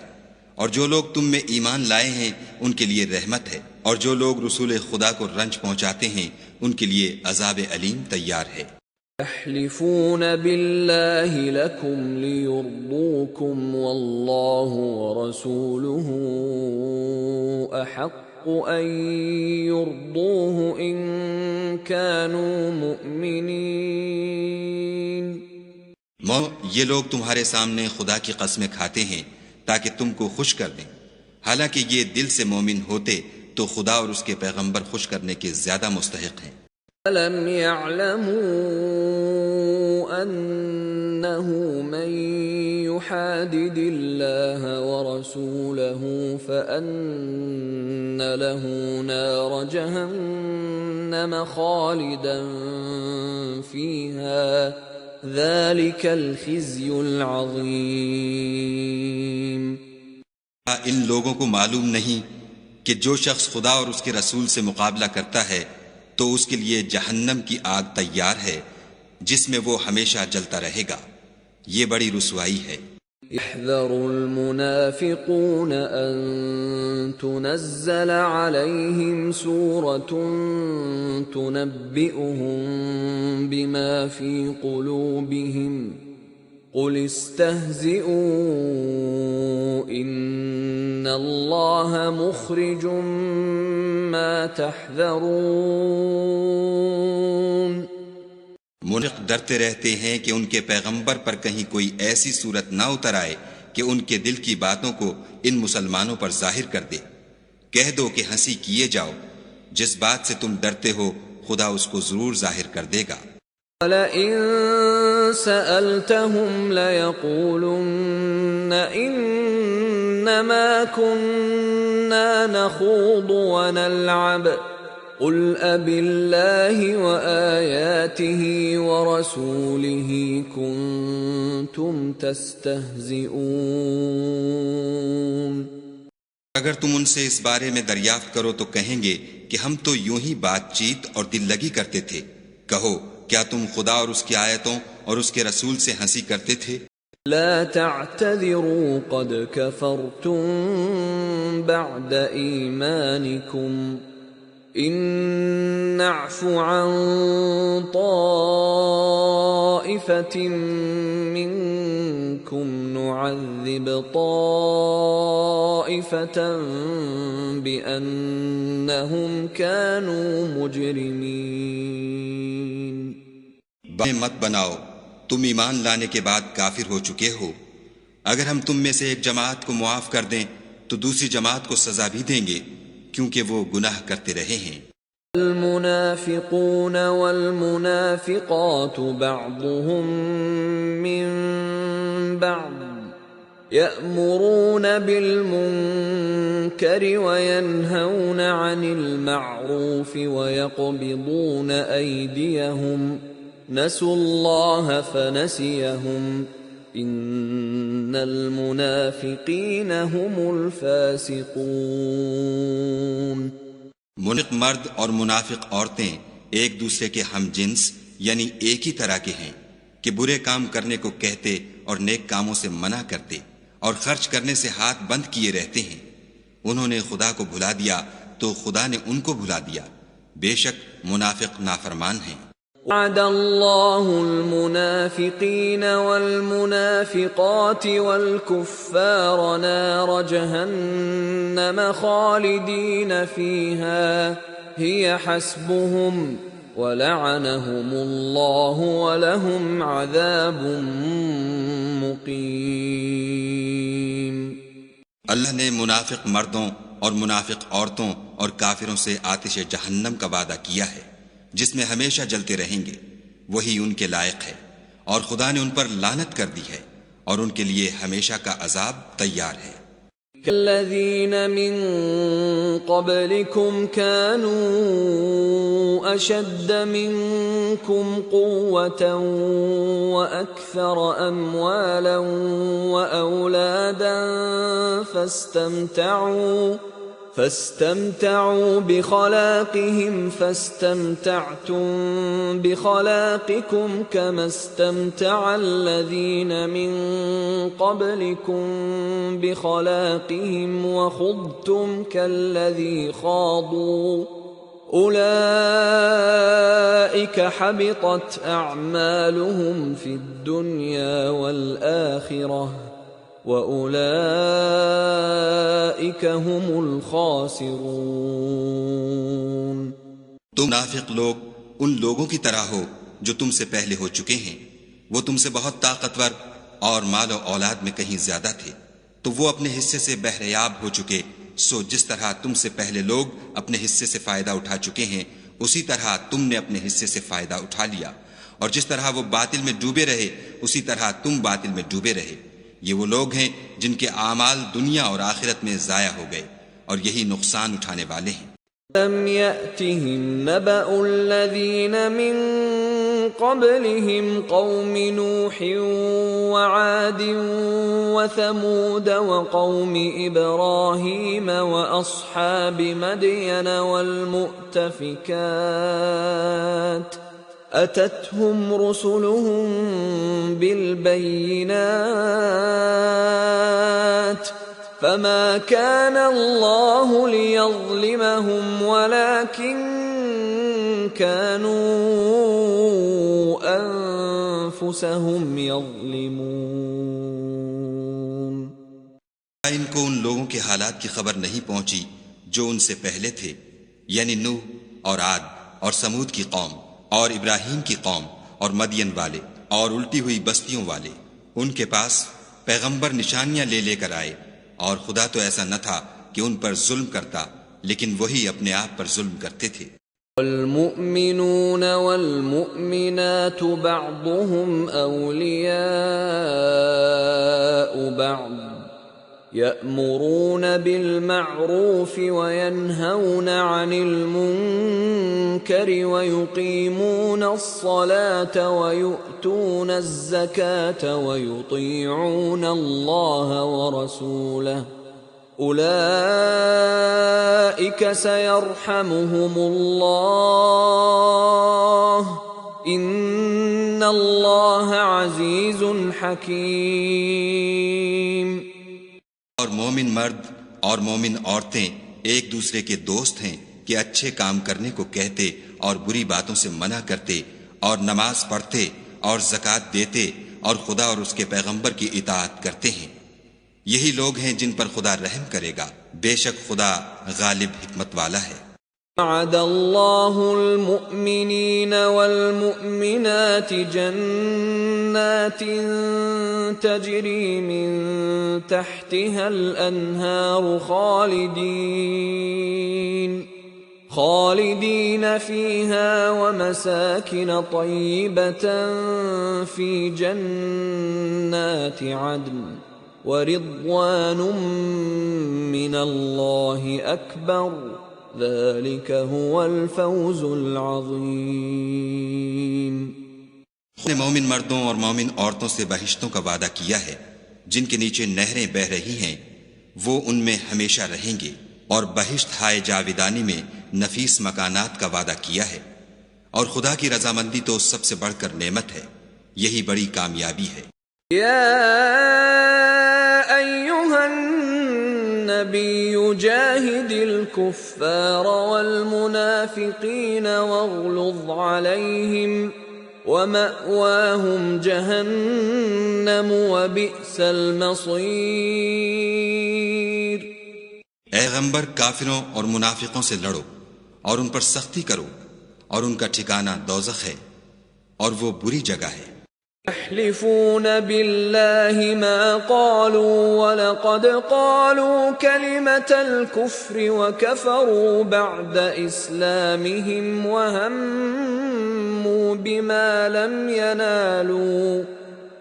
اور جو لوگ تم میں ایمان لائے ہیں ان کے لیے رحمت ہے، اور جو لوگ رسول خدا کو رنج پہنچاتے ہیں ان کے لیے عذاب علیم تیار ہے۔ يحلفون بالله لكم ليرضوكم والله ورسوله أحق أن يرضوه إن كانوا مؤمنين۔ یہ لوگ تمہارے سامنے خدا کی قسمیں کھاتے ہیں تاکہ تم کو خوش کر دیں، حالانکہ یہ دل سے مومن ہوتے تو خدا اور اس کے پیغمبر خوش کرنے کے زیادہ مستحق ہیں۔ أَلَمْ يَعْلَمُوا أَنَّهُ مَن يُحَادِدِ اللَّهَ وَرَسُولَهُ فَأَنَّ لَهُ نَارَ جَهَنَّمَ خَالِدًا فِيهَا ذَلِكَ الْخِزْيُ الْعَظِيمُ۔ ان لوگوں کو معلوم نہیں کہ جو شخص خدا اور اس کے رسول سے مقابلہ کرتا ہے تو اس کے لیے جہنم کی آگ تیار ہے جس میں وہ ہمیشہ جلتا رہے گا، یہ بڑی رسوائی ہے۔ احذر المنافقون ان تنزل عليهم سورة تنبئهم بما في قلوبهم قل استهزئوا ان اللہ مخرج ما تحذرون۔ منافق ڈرتے رہتے ہیں کہ ان کے پیغمبر پر کہیں کوئی ایسی صورت نہ اتر آئے کہ ان کے دل کی باتوں کو ان مسلمانوں پر ظاہر کر دے۔ کہہ دو کہ ہنسی کیے جاؤ، جس بات سے تم ڈرتے ہو خدا اس کو ضرور ظاہر کر دے گا۔ وَلَئِن سَأَلْتَهُمْ لَيَقُولُنَّ إِنَّمَا كُنَّا نَخُوضُ وَنَلْعَبُ قُلْ أَبِاللَّهِ وَآيَاتِهِ وَرَسُولِهِ كُنتُمْ تَسْتَهْزِئُونَ۔ اگر تم ان سے اس بارے میں دریافت کرو تو کہیں گے کہ ہم تو یوں ہی بات چیت اور دل لگی کرتے تھے۔ کہو کیا تم خدا اور اس کی آیتوں اور اس کے رسول سے ہنسی کرتے تھے؟ لا تعتذروا قد كفرتم بعد ایمانکم ان نعف عن طائفة منكم نعذب طائفة بأنهم كانوا مجرمين۔ مت بناؤ، تم ایمان لانے کے بعد کافر ہو چکے ہو۔ اگر ہم تم میں سے ایک جماعت کو معاف کر دیں تو دوسری جماعت کو سزا بھی دیں گے کیونکہ وہ گناہ کرتے رہے ہیں۔ المنافقون والمنافقات بعضهم من بعض يأمرون بالمنكر وينهون عن المعروف ويقبضون أيديهم نسوا الله فنسيهم ان المنافقین هم الفاسقون۔ منافق مرد اور منافق عورتیں ایک دوسرے کے ہم جنس یعنی ایک ہی طرح کے ہیں کہ برے کام کرنے کو کہتے اور نیک کاموں سے منع کرتے اور خرچ کرنے سے ہاتھ بند کیے رہتے ہیں۔ انہوں نے خدا کو بھلا دیا تو خدا نے ان کو بھلا دیا، بے شک منافق نافرمان ہیں۔ وعد اللہ المنافقین والمنافقات والکفار نار جہنم خالدین فیہا ہی حسبهم ولعنهم اللہ ولہم عذاب مقیم۔ اللہ نے منافق مردوں اور منافق عورتوں اور کافروں سے آتش جہنم کا وعدہ کیا ہے جس میں ہمیشہ جلتے رہیں گے، وہی ان کے لائق ہے، اور خدا نے ان پر لعنت کر دی ہے اور ان کے لیے ہمیشہ کا عذاب تیار ہے۔ الذین من قبلکم كانوا اشد منکم قوة واکثر اموالا واولادا فاستمتعوا بخلاقهم فاستمتعتم بخلاقكم كما استمتع الذين من قبلكم بخلاقهم وخضتم كالذي خاضوا أولئك حبطت أعمالهم في الدنيا والآخرة وَأُولَئِكَ هُمُ الْخَاسِرُونَ۔ تم منافق لوگ ان لوگوں کی طرح ہو جو تم سے پہلے ہو چکے ہیں، وہ تم سے بہت طاقتور اور مال و اولاد میں کہیں زیادہ تھے، تو وہ اپنے حصے سے بہریاب ہو چکے، سو جس طرح تم سے پہلے لوگ اپنے حصے سے فائدہ اٹھا چکے ہیں، اسی طرح تم نے اپنے حصے سے فائدہ اٹھا لیا، اور جس طرح وہ باطل میں ڈوبے رہے اسی طرح تم باطل میں ڈوبے رہے۔ یہ وہ لوگ ہیں جن کے اعمال دنیا اور آخرت میں ضائع ہو گئے، اور یہی نقصان اٹھانے والے ہیں۔ لم يأتهم نبأ الذين من قبلهم قوم نوح وعاد وثمود وقوم إبراهيم وأصحاب مدين والمؤتفكات أتتهم رسلهم بالبينات فما كان الله ليظلمهم ولكن كانوا أنفسهم يظلمون۔ ان کو ان لوگوں کے حالات کی خبر نہیں پہنچی جو ان سے پہلے تھے، یعنی نوح اور عاد اور سمود کی قوم اور ابراہیم کی قوم اور مدین والے اور الٹی ہوئی بستیوں والے۔ ان کے پاس پیغمبر نشانیاں لے لے کر آئے، اور خدا تو ایسا نہ تھا کہ ان پر ظلم کرتا، لیکن وہی اپنے آپ پر ظلم کرتے تھے۔ والمؤمنون والمؤمنات بعضهم أولياء بعض يأمرون بالمعروف وينهون عن المنكر ويقيمون الصلاة ويؤتون الزكاة ويطيعون الله ورسوله أولئك سيرحمهم الله إن الله عزيز حكيم۔ اور مومن مرد اور مومن عورتیں ایک دوسرے کے دوست ہیں کہ اچھے کام کرنے کو کہتے اور بری باتوں سے منع کرتے اور نماز پڑھتے اور زکوٰۃ دیتے اور خدا اور اس کے پیغمبر کی اطاعت کرتے ہیں۔ یہی لوگ ہیں جن پر خدا رحم کرے گا، بے شک خدا غالب حکمت والا ہے۔ وعد اللہ المؤمنین والمؤمنات جنات تجری من تحتها الانہار خالدین فیہا ومساکن طیبة فی جنات عدن ورضوان من اللہ اکبر ذلك هو الفوز العظیم۔ اس نے مومن مردوں اور مومن عورتوں سے بہشتوں کا وعدہ کیا ہے جن کے نیچے نہریں بہہ رہی ہیں، وہ ان میں ہمیشہ رہیں گے، اور بہشت ہائے جاویدانی میں نفیس مکانات کا وعدہ کیا ہے، اور خدا کی رضامندی تو سب سے بڑھ کر نعمت ہے، یہی بڑی کامیابی ہے۔ یا ایھا النبی جاہد الکفار والمنافقین واغلظ علیہم ومأواہم جہنم وبئس المصیر۔ اے پیغمبر، کافروں اور منافقوں سے لڑو اور ان پر سختی کرو، اور ان کا ٹھکانہ دوزخ ہے، اور وہ بری جگہ ہے۔ يحلفون بالله ما قالوا ولقد قالوا كلمة الكفر وكفروا بعد إسلامهم وهموا بما لم ينالوا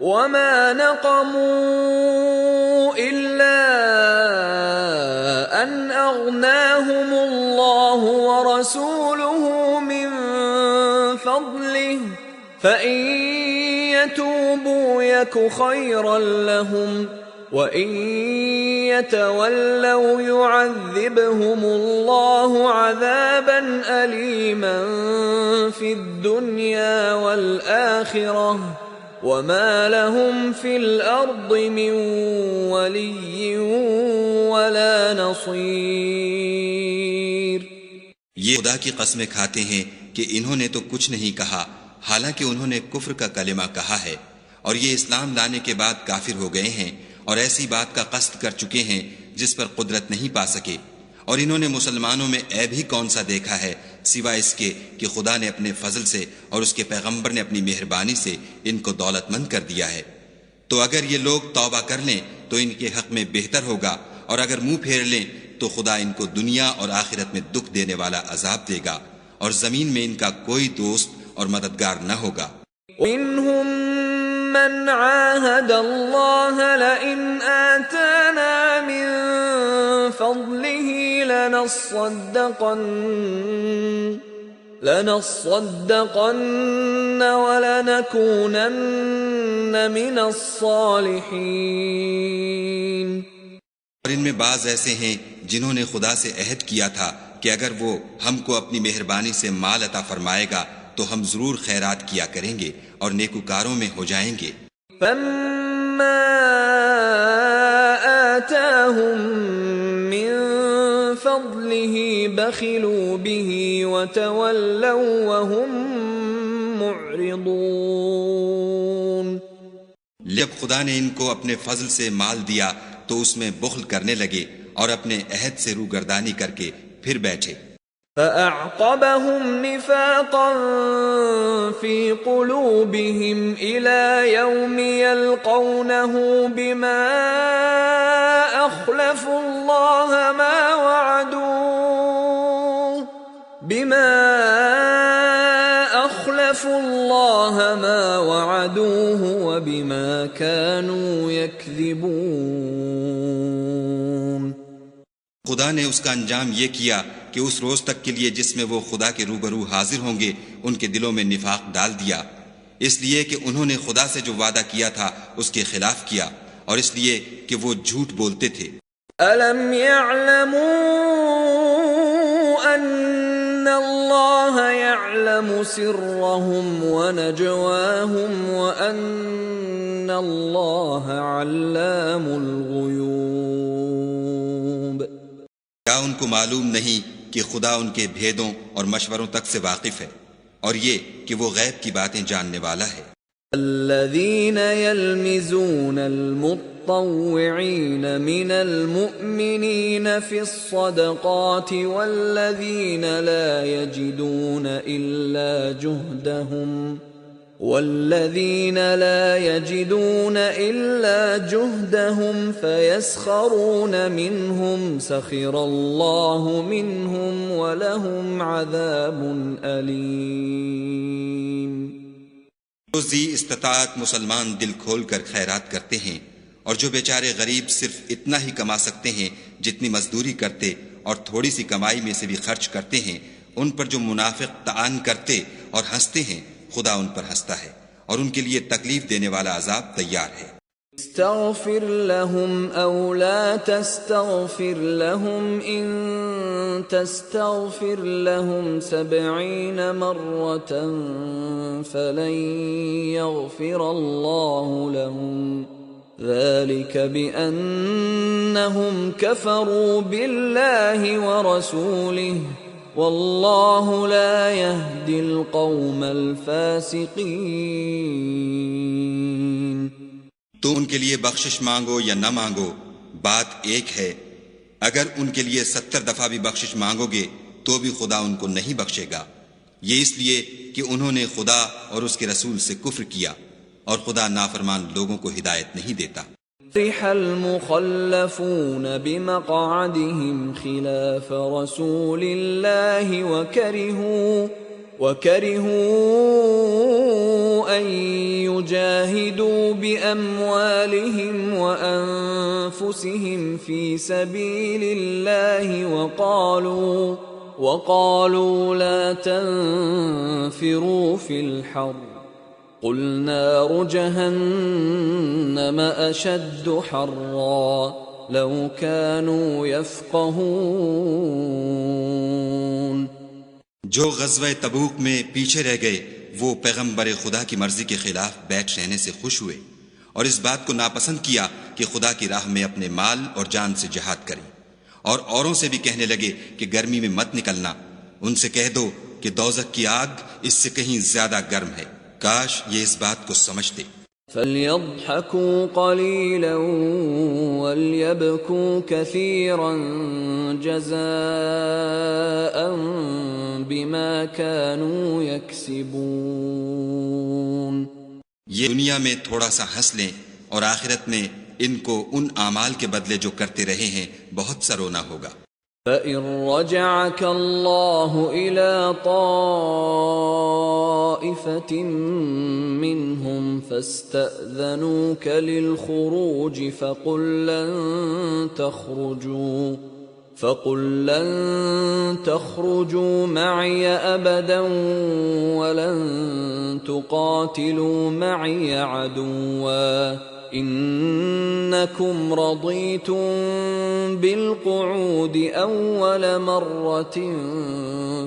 وما نقموا إلا أن أغناهم الله ورسوله من فضله فإن يتوبوا يك خيرا لهم وَإِن يَتَوَلَّوْا يُعَذِّبْهُمُ اللَّهُ عَذَابًا أَلِيمًا فِي الدُّنْيَا وَالْآخِرَةِ وَمَا لَهُمْ فِي الْأَرْضِ مِنْ وَلِيٍّ وَلَا نَصِيرٍ۔ یہ خدا کی قسمیں کھاتے ہیں کہ انہوں نے تو کچھ نہیں کہا، حالانکہ انہوں نے کفر کا کلمہ کہا ہے، اور یہ اسلام لانے کے بعد کافر ہو گئے ہیں اور ایسی بات کا قصد کر چکے ہیں جس پر قدرت نہیں پا سکے۔ اور انہوں نے مسلمانوں میں عیب ہی کون سا دیکھا ہے سوائے اس کے کہ خدا نے اپنے فضل سے اور اس کے پیغمبر نے اپنی مہربانی سے ان کو دولت مند کر دیا ہے۔ تو اگر یہ لوگ توبہ کر لیں تو ان کے حق میں بہتر ہوگا، اور اگر منہ پھیر لیں تو خدا ان کو دنیا اور آخرت میں دکھ دینے والا عذاب دے گا، اور زمین میں ان کا کوئی دوست اور مددگار نہ ہوگا۔ وَمِنْهُمْ مَنْ عَاهَدَ اللَّهَ لَئِنْ آتَانَا مِنْ فَضْلِهِ لَنَصَّدَّقَنَّ وَلَنَكُونَنَّ مِنَ الصَّالِحِينَ۔ اور ان میں بعض ایسے ہیں جنہوں نے خدا سے عہد کیا تھا کہ اگر وہ ہم کو اپنی مہربانی سے مال عطا فرمائے گا تو ہم ضرور خیرات کیا کریں گے اور نیکوکاروں میں ہو جائیں گے۔ فَلَمَّا آتَاهُم مِّن فَضْلِهِ بَخِلُوا بِهِ وَتَوَلَّوْا وَهُم مُّعْرِضُونَ۔ جب خدا نے ان کو اپنے فضل سے مال دیا تو اس میں بخل کرنے لگے اور اپنے عہد سے روگردانی کر کے پھر بیٹھے۔ فَأَعْقَبَهُمْ نِفَاقًا فِي قُلُوبِهِمْ إِلَى يَوْمِ يَلْقَوْنَهُ بِمَا أَخْلَفُوا اللَّهَ مَا وَعَدُوهُ وَبِمَا كَانُوا يَكْذِبُونَ۔ خدا نے اس کا انجام یہ کیا کہ اس روز تک کے لیے جس میں وہ خدا کے روبرو حاضر ہوں گے ان کے دلوں میں نفاق ڈال دیا، اس لیے کہ انہوں نے خدا سے جو وعدہ کیا تھا اس کے خلاف کیا، اور اس لیے کہ وہ جھوٹ بولتے تھے۔ أَلَمْ يَعْلَمُوا أَنَّ اللَّهَ يَعْلَمُ سِرَّهُمْ وَنَجْوَاهُمْ وَأَنَّ اللَّهَ عَلَّامُ الْغُيُوبِ۔ کیا ان کو معلوم نہیں کہ خدا ان کے بھیدوں اور مشوروں تک سے واقف ہے، اور یہ کہ وہ غیب کی باتیں جاننے والا ہے۔ الذين يلمزون المطوعين من المؤمنين في الصدقات والذين لا يجدون إلا جهدهم فيسخرون منهم سخر الله منهم ولهم عذاب أليم۔ جو ذی استطاعت مسلمان دل کھول کر خیرات کرتے ہیں، اور جو بیچارے غریب صرف اتنا ہی کما سکتے ہیں جتنی مزدوری کرتے اور تھوڑی سی کمائی میں سے بھی خرچ کرتے ہیں، ان پر جو منافق طعن کرتے اور ہنستے ہیں، خدا ان پر ہنستا ہے اور ان کے لیے تکلیف دینے والا عذاب تیار ہے۔ استغفر لهم او لا تستغفر لهم ان تستغفر لهم 70 مرة فلن يغفر الله لهم ذلك بأنهم كفروا بالله ورسوله والله لا يهدي القوم الفاسقين۔ تو ان کے لیے بخشش مانگو یا نہ مانگو، بات ایک ہے۔ اگر ان کے لیے 70 دفعہ بھی بخشش مانگو گے تو بھی خدا ان کو نہیں بخشے گا، یہ اس لیے کہ انہوں نے خدا اور اس کے رسول سے کفر کیا، اور خدا نافرمان لوگوں کو ہدایت نہیں دیتا۔ فرح المخلفون بمقعدهم خلاف رسول الله وكرهوا أن يجاهدوا بأموالهم وأنفسهم في سبيل الله وقالوا لا تنفروا في الحر قل نار جهنم أشد حرا لو كانوا يفقهون۔ جو غزوہ تبوک میں پیچھے رہ گئے وہ پیغمبر خدا کی مرضی کے خلاف بیٹھ رہنے سے خوش ہوئے اور اس بات کو ناپسند کیا کہ خدا کی راہ میں اپنے مال اور جان سے جہاد کریں، اور اوروں سے بھی کہنے لگے کہ گرمی میں مت نکلنا۔ ان سے کہہ دو کہ دوزخ کی آگ اس سے کہیں زیادہ گرم ہے، کاش یہ اس بات کو سمجھتے۔ فَلْيَضْحَكُوا قَلِيلًا وَلْيَبْكُوا كَثِيرًا جَزَاءً بِمَا كَانُوا يَكْسِبُونَ۔ یہ دنیا میں تھوڑا سا ہنس لیں اور آخرت میں ان کو ان اعمال کے بدلے جو کرتے رہے ہیں بہت سا رونا ہوگا۔ فَإِن رَّجَعَكَ اللَّهُ إِلَىٰ طَائِفَةٍ مِّنْهُمْ فَاسْتَأْذَنُوكَ لِلْخُرُوجِ فَقُل لَّن تَخْرُجُوا مَعِيَ أَبَدًا وَلَن تُقَاتِلُوا مَعِيَ عَدُوًّا إِنَّكُمْ رَضِيتُم بِالْقُعُودِ أَوَّلَ مَرَّةٍ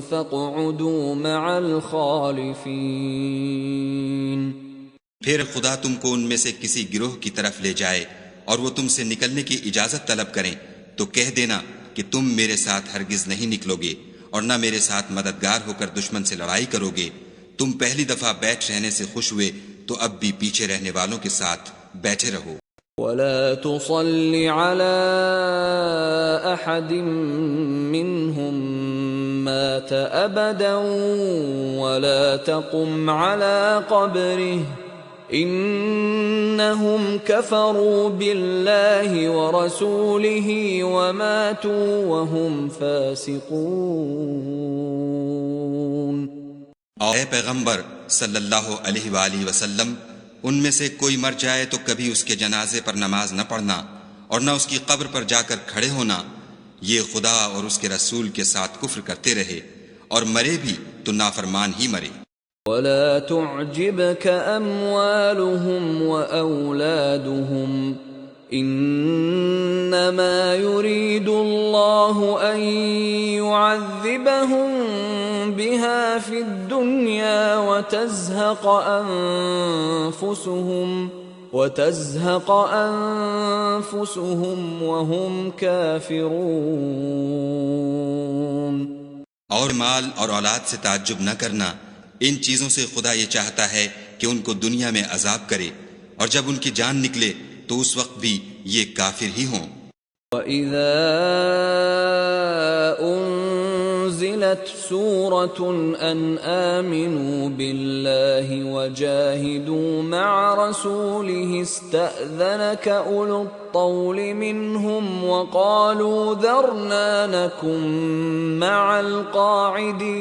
فَاقْعُدُوا مَعَ الْخَالِفِينَ۔ پھر خدا تم کو ان میں سے کسی گروہ کی طرف لے جائے اور وہ تم سے نکلنے کی اجازت طلب کریں تو کہہ دینا کہ تم میرے ساتھ ہرگز نہیں نکلو گے اور نہ میرے ساتھ مددگار ہو کر دشمن سے لڑائی کرو گے۔ تم پہلی دفعہ بیٹھ رہنے سے خوش ہوئے تو اب بھی پیچھے رہنے والوں کے ساتھ بیٹھے رہو۔ وَلَا تُصَلِّ عَلَىٰ أَحَدٍ مِّنْهُم مَّاتَ أَبَدًا وَلَا تَقُمْ عَلَىٰ قَبْرِهِ إِنَّهُمْ كَفَرُوا بِاللَّهِ وَرَسُولِهِ وَمَاتُوا وَهُمْ فَاسِقُونَ۔ اے پیغمبر صلی اللہ علیہ وآلہ وسلم، ان میں سے کوئی مر جائے تو کبھی اس کے جنازے پر نماز نہ پڑھنا اور نہ اس کی قبر پر جا کر کھڑے ہونا، یہ خدا اور اس کے رسول کے ساتھ کفر کرتے رہے اور مرے بھی تو نافرمان ہی مرے۔ وَلَا تُعْجِبْكَ أَمْوَالُهُمْ وَأَوْلَادُهُمْ إِنَّمَا يُرِيدُ اللَّهُ أَن يُعَذِّبَهُم بِهَا فِي الدُّنْيَا وَتَزْهَقَ أَنفُسُهُمْ وَهُمْ كَافِرُونَ۔ اور مال اور اولاد سے تعجب نہ کرنا، ان چیزوں سے خدا یہ چاہتا ہے کہ ان کو دنیا میں عذاب کرے اور جب ان کی جان نکلے تو اس وقت بھی یہ کافر ہی ہوں۔ وَإِذَا أُنزِلَتْ سُورَةٌ أَنْ آمِنُوا بِاللَّهِ وَجَاهِدُوا مَعَ رَسُولِهِ اسْتَأْذَنَكَ أُولُو الطَّوْلِ مِنْهُمْ وَقَالُوا ذَرْنَا نَكُن مَّعَ الْقَاعِدِينَ۔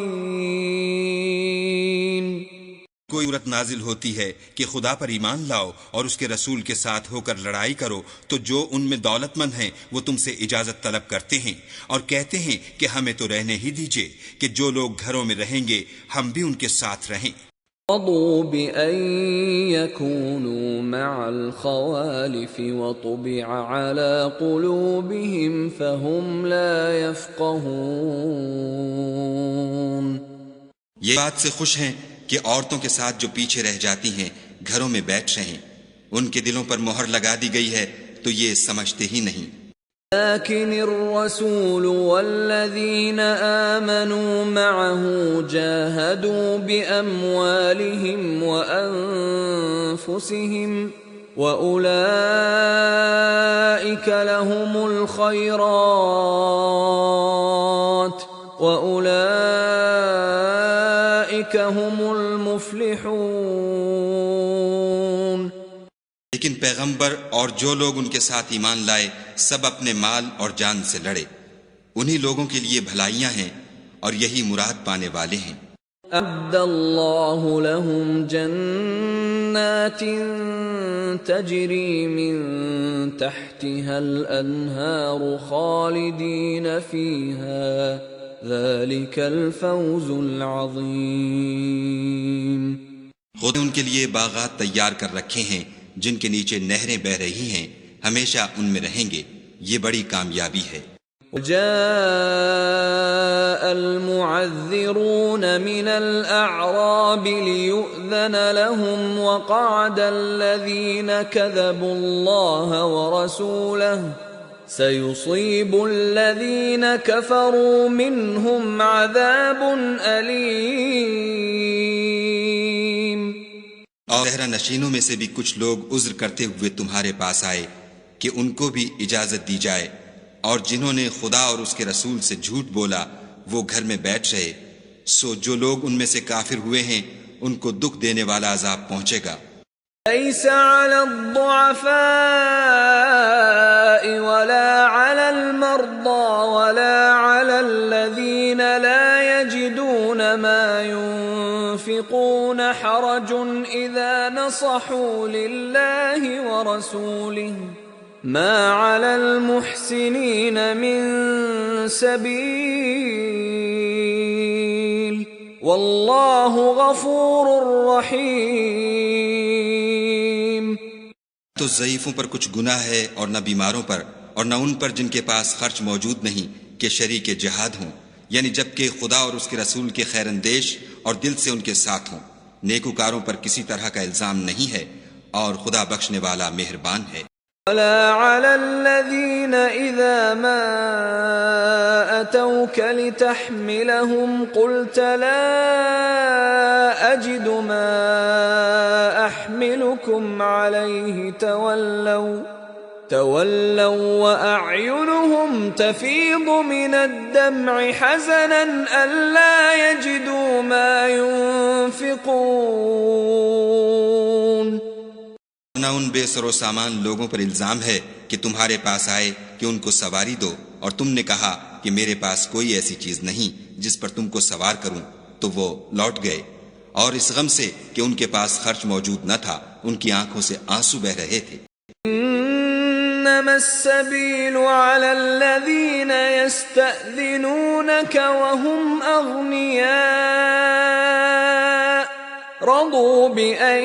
کوئی صورت نازل ہوتی ہے کہ خدا پر ایمان لاؤ اور اس کے رسول کے ساتھ ہو کر لڑائی کرو تو جو ان میں دولت مند ہیں وہ تم سے اجازت طلب کرتے ہیں اور کہتے ہیں کہ ہمیں تو رہنے ہی دیجئے کہ جو لوگ گھروں میں رہیں گے ہم بھی ان کے ساتھ رہیں۔ رضوا بأن يكونوا مع الخوالف وطبع على قلوبهم فهم لا يفقهون۔ یہ بات سے خوش ہیں کہ عورتوں کے ساتھ جو پیچھے رہ جاتی ہیں گھروں میں بیٹھ رہیں، ان کے دلوں پر مہر لگا دی گئی ہے تو یہ سمجھتے ہی نہیں۔ لكن الرسول والذين آمنوا معه جاهدوا بأموالهم وأنفسهم وأولئك لهم الخيرات وأولئك هم المفلحون۔ لیکن پیغمبر اور جو لوگ ان کے ساتھ ایمان لائے سب اپنے مال اور جان سے لڑے، انہی لوگوں کے لیے بھلائیاں ہیں اور یہی مراد پانے والے ہیں۔ اعد اللہ لهم جنات تجری من تحتها الانہار خالدین فیہا ذلك الفوز العظیم۔ خود نے ان کے لیے باغات تیار کر رکھے ہیں جن کے نیچے نہریں بہ رہی ہیں، ہمیشہ ان میں رہیں گے، یہ بڑی کامیابی ہے۔ جاء المعذرون من الأعراب ليؤذن لهم وقعد الذين كذبوا الله ورسوله سيصيب الذين كفروا منهم عذاب أليم۔ اور صحرا نشینوں میں سے بھی کچھ لوگ عذر کرتے ہوئے تمہارے پاس آئے کہ ان کو بھی اجازت دی جائے، اور جنہوں نے خدا اور اس کے رسول سے جھوٹ بولا وہ گھر میں بیٹھ رہے، سو جو لوگ ان میں سے کافر ہوئے ہیں ان کو دکھ دینے والا عذاب پہنچے گا۔ ليس على الضعفاء ولا على المرضى ولا على الذين لا يجدون ما ينفقون حرج إذا نصحوا لله ورسوله ما على المحسنين من سبيل والله غفور رحيم۔ تو ضعیفوں پر کچھ گناہ ہے اور نہ بیماروں پر، اور نہ ان پر جن کے پاس خرچ موجود نہیں کہ شریک جہاد ہوں، یعنی جبکہ خدا اور اس کے رسول کے خیر اندیش اور دل سے ان کے ساتھ ہوں۔ نیکوکاروں پر کسی طرح کا الزام نہیں ہے، اور خدا بخشنے والا مہربان ہے۔ ولا على الذين إذا ما أتوك لتحملهم قلت لا أجد ما أحملكم عليه تولوا وأعينهم تفيض من الدمع حزنا ألا يجدوا ما ينفقون۔ نہ ان بے سر و سامان لوگوں پر الزام ہے کہ تمہارے پاس آئے کہ ان کو سواری دو، اور تم نے کہا کہ میرے پاس کوئی ایسی چیز نہیں جس پر تم کو سوار کروں، تو وہ لوٹ گئے، اور اس غم سے کہ ان کے پاس خرچ موجود نہ تھا ان کی آنکھوں سے آنسو بہ رہے تھے۔ انما السبيل على الذين يستأذنونك وهم أغنياء رضوا بأن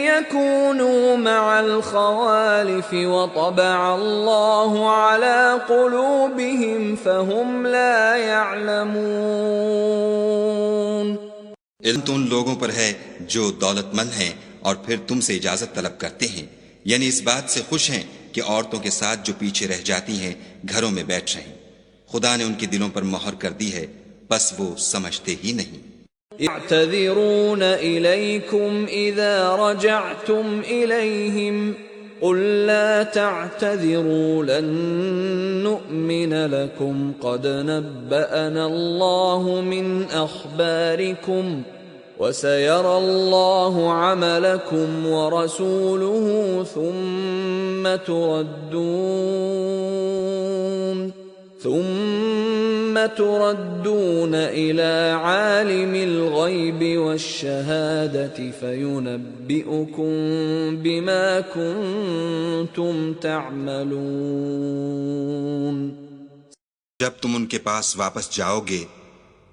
يكونوا مع الخوالف وطبع الله على قلوبهم فهم لا يعلمون۔ علم تو ان لوگوں پر ہے جو دولت مند ہیں اور پھر تم سے اجازت طلب کرتے ہیں، یعنی اس بات سے خوش ہیں کہ عورتوں کے ساتھ جو پیچھے رہ جاتی ہیں گھروں میں بیٹھ رہیں۔ خدا نے ان کے دلوں پر مہر کر دی ہے، بس وہ سمجھتے ہی نہیں۔ يعتذرون إليكم إذا رجعتم إليهم قل لا تعتذروا لن نؤمن لكم قد نبأنا الله من أخباركم وسيرى الله عملكم ورسوله ثم تردون إلى عالم الغيب والشهادة فينبئكم بما كنتم تعملون۔ جب تم ان کے پاس واپس جاؤ گے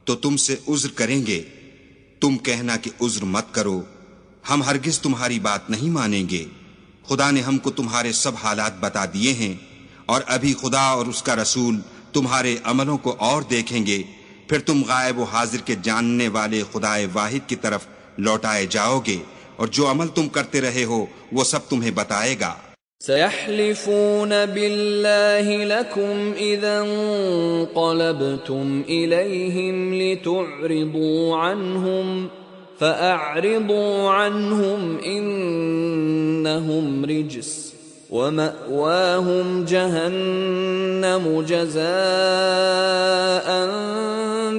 تو تم سے عذر کریں گے، تم کہنا کہ عذر مت کرو، ہم ہرگز تمہاری بات نہیں مانیں گے، خدا نے ہم کو تمہارے سب حالات بتا دیے ہیں، اور ابھی خدا اور اس کا رسول تمہارے عملوں کو اور دیکھیں گے، پھر تم غائب و حاضر کے جاننے والے خدائے واحد کی طرف لوٹائے جاؤ گے، اور جو عمل تم کرتے رہے ہو وہ سب تمہیں بتائے گا۔ سيحلفون بالله لكم إذا انقلبتم إليهم لتعرضوا عنهم فأعرضوا عنهم إنهم رجس ومأواهم جهنم جزاء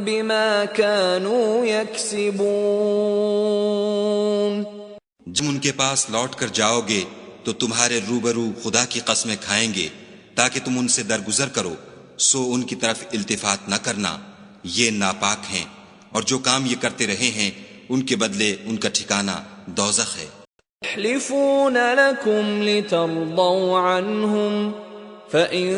بما كانوا يكسبون۔ جب ان کے پاس لوٹ کر جاؤ گے تو تمہارے روبرو خدا کی قسمیں کھائیں گے تاکہ تم ان سے درگزر کرو، سو ان کی طرف التفات نہ کرنا، یہ ناپاک ہیں، اور جو کام یہ کرتے رہے ہیں ان کے بدلے ان کا ٹھکانہ دوزخ ہے۔ يحلفون لكم لترضوا عنهم فَإِن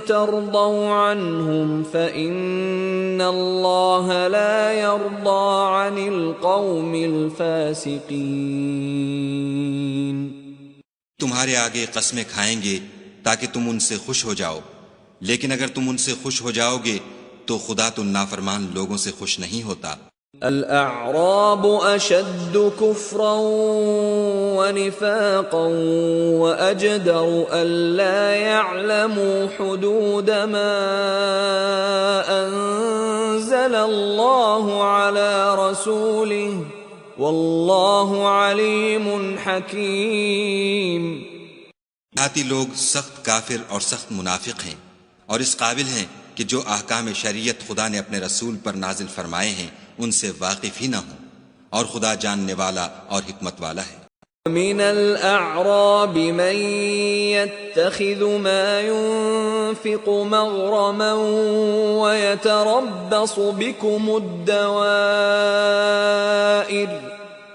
تَرْضَوْا عَنْهُمْ فَإِنَّ اللَّهَ لَا يَرْضَىٰ عَنِ الْقَوْمِ الْفَاسِقِينَ۔ تمہارے آگے قسمیں کھائیں گے تاکہ تم ان سے خوش ہو جاؤ، لیکن اگر تم ان سے خوش ہو جاؤ گے تو خدا تو نافرمان لوگوں سے خوش نہیں ہوتا۔ الأعراب أشد كفرا ونفاقا وأجدر ألا يعلموا حدود ما أنزل الله على رسوله والله عليم حكيم۔ دیہاتی لوگ سخت کافر اور سخت منافق ہیں، اور اس قابل ہیں کہ جو احکام شریعت خدا نے اپنے رسول پر نازل فرمائے ہیں ان سے واقف ہی نہ ہوں، اور خدا جاننے والا اور حکمت والا ہے۔ من الأعراب من يتخذ ما ينفق مغرما ويتربص بكم الدوائر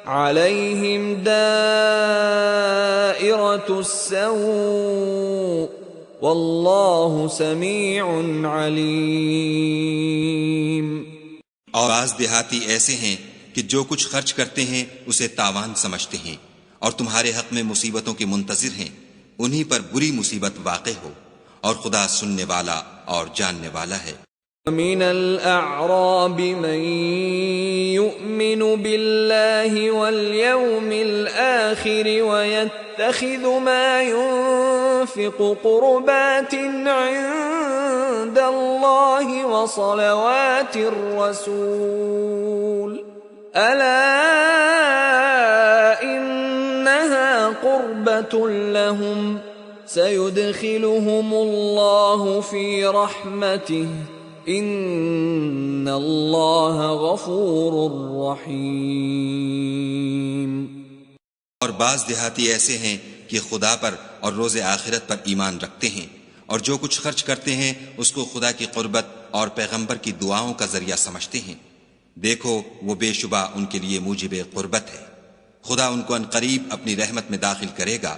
عليهم دائرة السوء والله سميع عليم۔ اور بعض دیہاتی ایسے ہیں کہ جو کچھ خرچ کرتے ہیں اسے تاوان سمجھتے ہیں اور تمہارے حق میں مصیبتوں کے منتظر ہیں، انہی پر بری مصیبت واقع ہو، اور خدا سننے والا اور جاننے والا ہے۔ من الأعراب من يؤمن بالله واليوم الآخر ويتخذ ما ينفق قربات عند الله وصلوات الرسول ألا إنها قربة لهم سيدخلهم الله في رحمته ان اللہ غفور رحیم۔ اور بعض دیہاتی ایسے ہیں کہ خدا پر اور روز آخرت پر ایمان رکھتے ہیں، اور جو کچھ خرچ کرتے ہیں اس کو خدا کی قربت اور پیغمبر کی دعاؤں کا ذریعہ سمجھتے ہیں۔ دیکھو وہ بے شبہ ان کے لیے موجب قربت ہے، خدا ان کو عنقریب اپنی رحمت میں داخل کرے گا،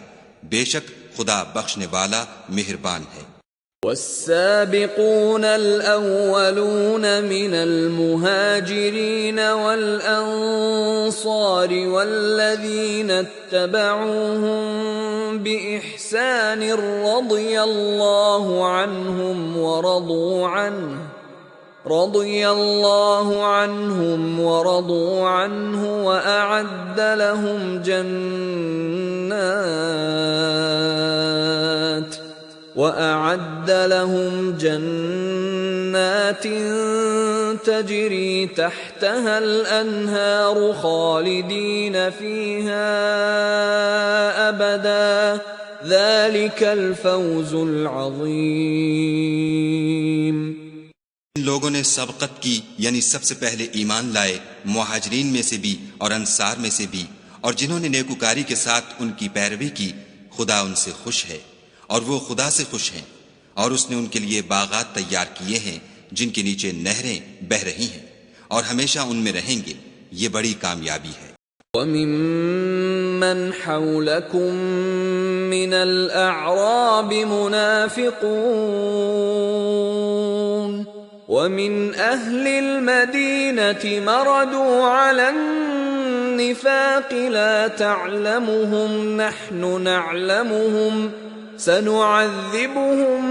بے شک خدا بخشنے والا مہربان ہے۔ والسابقون الأولون من المهاجرين والأنصار والذين اتبعوهم بإحسان رضي الله عنهم ورضوا عنه وأعد لهم جنات تجري تحتها الأنهار خالدين فيها أبدا ذلك الفوز العظيم۔ ان لوگوں نے سبقت کی، یعنی سب سے پہلے ایمان لائے، مہاجرین میں سے بھی اور انصار میں سے بھی، اور جنہوں نے نیکوکاری کے ساتھ ان کی پیروی کی، خدا ان سے خوش ہے اور وہ خدا سے خوش ہیں، اور اس نے ان کے لیے باغات تیار کیے ہیں جن کے نیچے نہریں بہہ رہی ہیں، اور ہمیشہ ان میں رہیں گے، یہ بڑی کامیابی ہے۔ وَمِمَّنْ حَوْلَكُمْ مِنَ الْأَعْرَابِ مُنَافِقُونَ وَمِنْ أَهْلِ الْمَدِينَةِ مَرَدُوا عَلَى النِّفَاقِ لَا تَعْلَمُهُمْ نَحْنُ نَعْلَمُهُمْ سَنُعَذِّبُهُمْ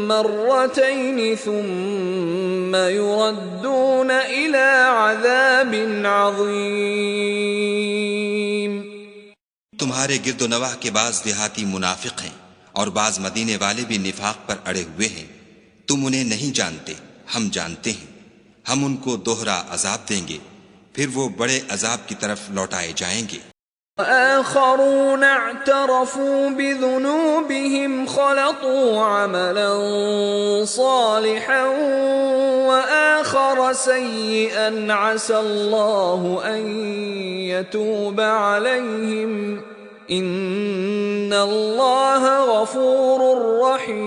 مرتين ثم يردون إلى عذاب عظيم۔ تمہارے گرد و نواح کے بعض دیہاتی منافق ہیں اور بعض مدینے والے بھی نفاق پر اڑے ہوئے ہیں، تم انہیں نہیں جانتے، ہم جانتے ہیں، ہم ان کو دوہرا عذاب دیں گے، پھر وہ بڑے عذاب کی طرف لوٹائے جائیں گے۔ وآخرون اعترفوا بذنوبهم خلطوا عملا صالحا وآخر سيئا عسى الله أن يتوب عليهم إن الله غفور رحيم۔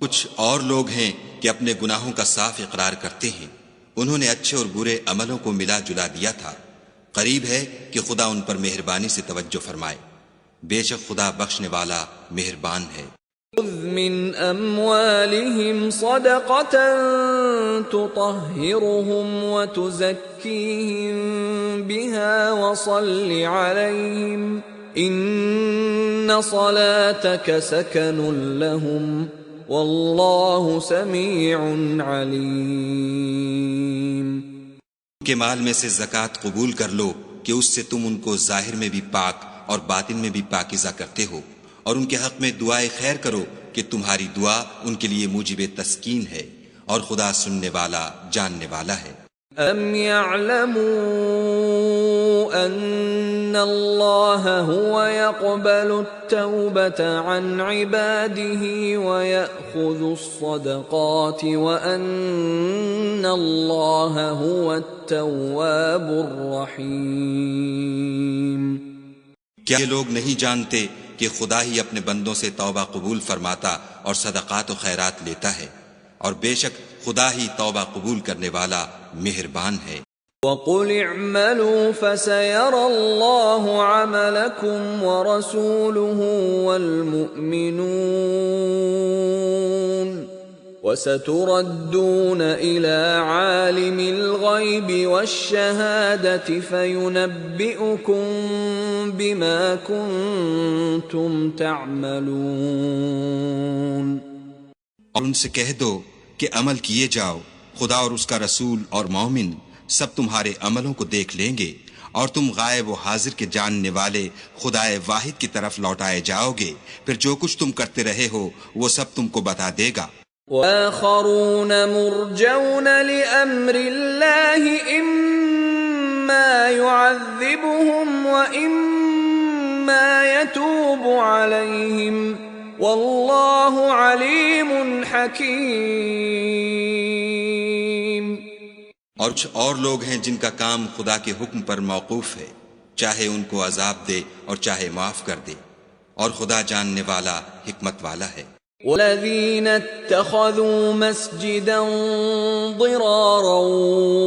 کچھ اور لوگ ہیں کہ اپنے گناہوں کا صاف اقرار کرتے ہیں، انہوں نے اچھے اور برے عملوں کو ملا جلا دیا تھا، قریب ہے کہ خدا ان پر مہربانی سے توجہ فرمائے، بے شک خدا بخشنے والا مہربان ہے۔ خذ من أموالهم صدقة تطهرهم وتزكيهم بها وصل عليهم إن صلاتك سكن لهم والله سميع عليم۔ کے مال میں سے زکوٰۃ قبول کر لو کہ اس سے تم ان کو ظاہر میں بھی پاک اور باطن میں بھی پاکیزہ کرتے ہو، اور ان کے حق میں دعائے خیر کرو کہ تمہاری دعا ان کے لیے موجب تسکین ہے، اور خدا سننے والا جاننے والا ہے۔ ام يعلموا ان اللہ هو يقبل التوبة عن عباده ويأخذ الصدقات وان اللہ هو التواب الرحیم۔ کیا یہ لوگ نہیں جانتے کہ خدا ہی اپنے بندوں سے توبہ قبول فرماتا اور صدقات و خیرات لیتا ہے، اور بے شک خدا ہی توبہ قبول کرنے والا مہربان ہے۔ وَقُلِ اعْمَلُوا فَسَيَرَى اللَّهُ عَمَلَكُمْ وَرَسُولُهُ وَالْمُؤْمِنُونَ وَسَتُرَدُّونَ إِلَى عَالِمِ الْغَيْبِ وَالشَّهَادَةِ فَيُنَبِّئُكُم بِمَا كُنتُمْ تَعْمَلُونَ۔ اور ان سے کہہ دو کہ عمل کیے جاؤ، خدا اور اس کا رسول اور مومن سب تمہارے عملوں کو دیکھ لیں گے، اور تم غائب و حاضر کے جاننے والے خدائے واحد کی طرف لوٹائے جاؤ گے، پھر جو کچھ تم کرتے رہے ہو وہ سب تم کو بتا دے گا۔ وآخرون مرجون لأمر الله إما يعذبهم وإما يتوب عليهم والله عليم حكيم۔ اور کچھ اور لوگ ہیں جن کا کام خدا کے حکم پر موقوف ہے، چاہے ان کو عذاب دے اور چاہے معاف کر دے، اور خدا جاننے والا حکمت والا ہے۔ والذين اتخذوا مسجدا ضرارا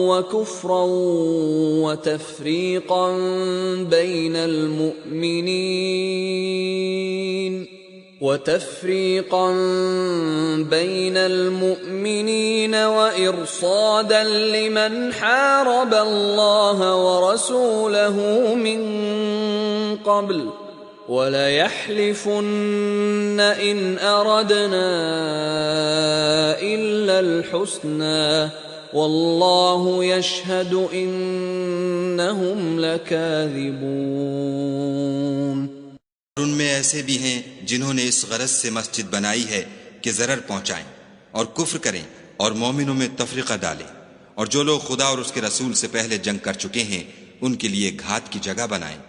وكفرا وتفريقا بين المؤمنين وإرصادا لمن حارب الله ورسوله من قبل وَلَيَحْلِفُنَّ إِنْ أَرَدْنَا إِلَّا الْحُسْنَى وَاللَّهُ يَشْهَدُ إِنَّهُمْ لَكَاذِبُونَ۔ ان میں ایسے بھی ہیں جنہوں نے اس غرض سے مسجد بنائی ہے کہ ضرر پہنچائیں اور کفر کریں اور مومنوں میں تفرقہ ڈالیں، اور جو لوگ خدا اور اس کے رسول سے پہلے جنگ کر چکے ہیں ان کے لیے گھات کی جگہ بنائیں،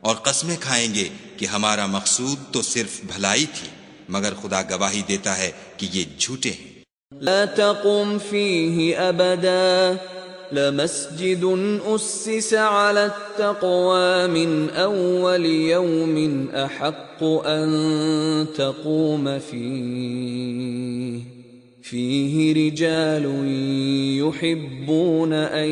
اور قسمیں کھائیں گے کہ ہمارا مقصود تو صرف بھلائی تھی، مگر خدا گواہی دیتا ہے کہ یہ جھوٹے ہیں۔ لا تقم فيه أبدا لمسجد أسس على التقوى من أول يوم أحق أن تقوم فيه رجال يحبون أن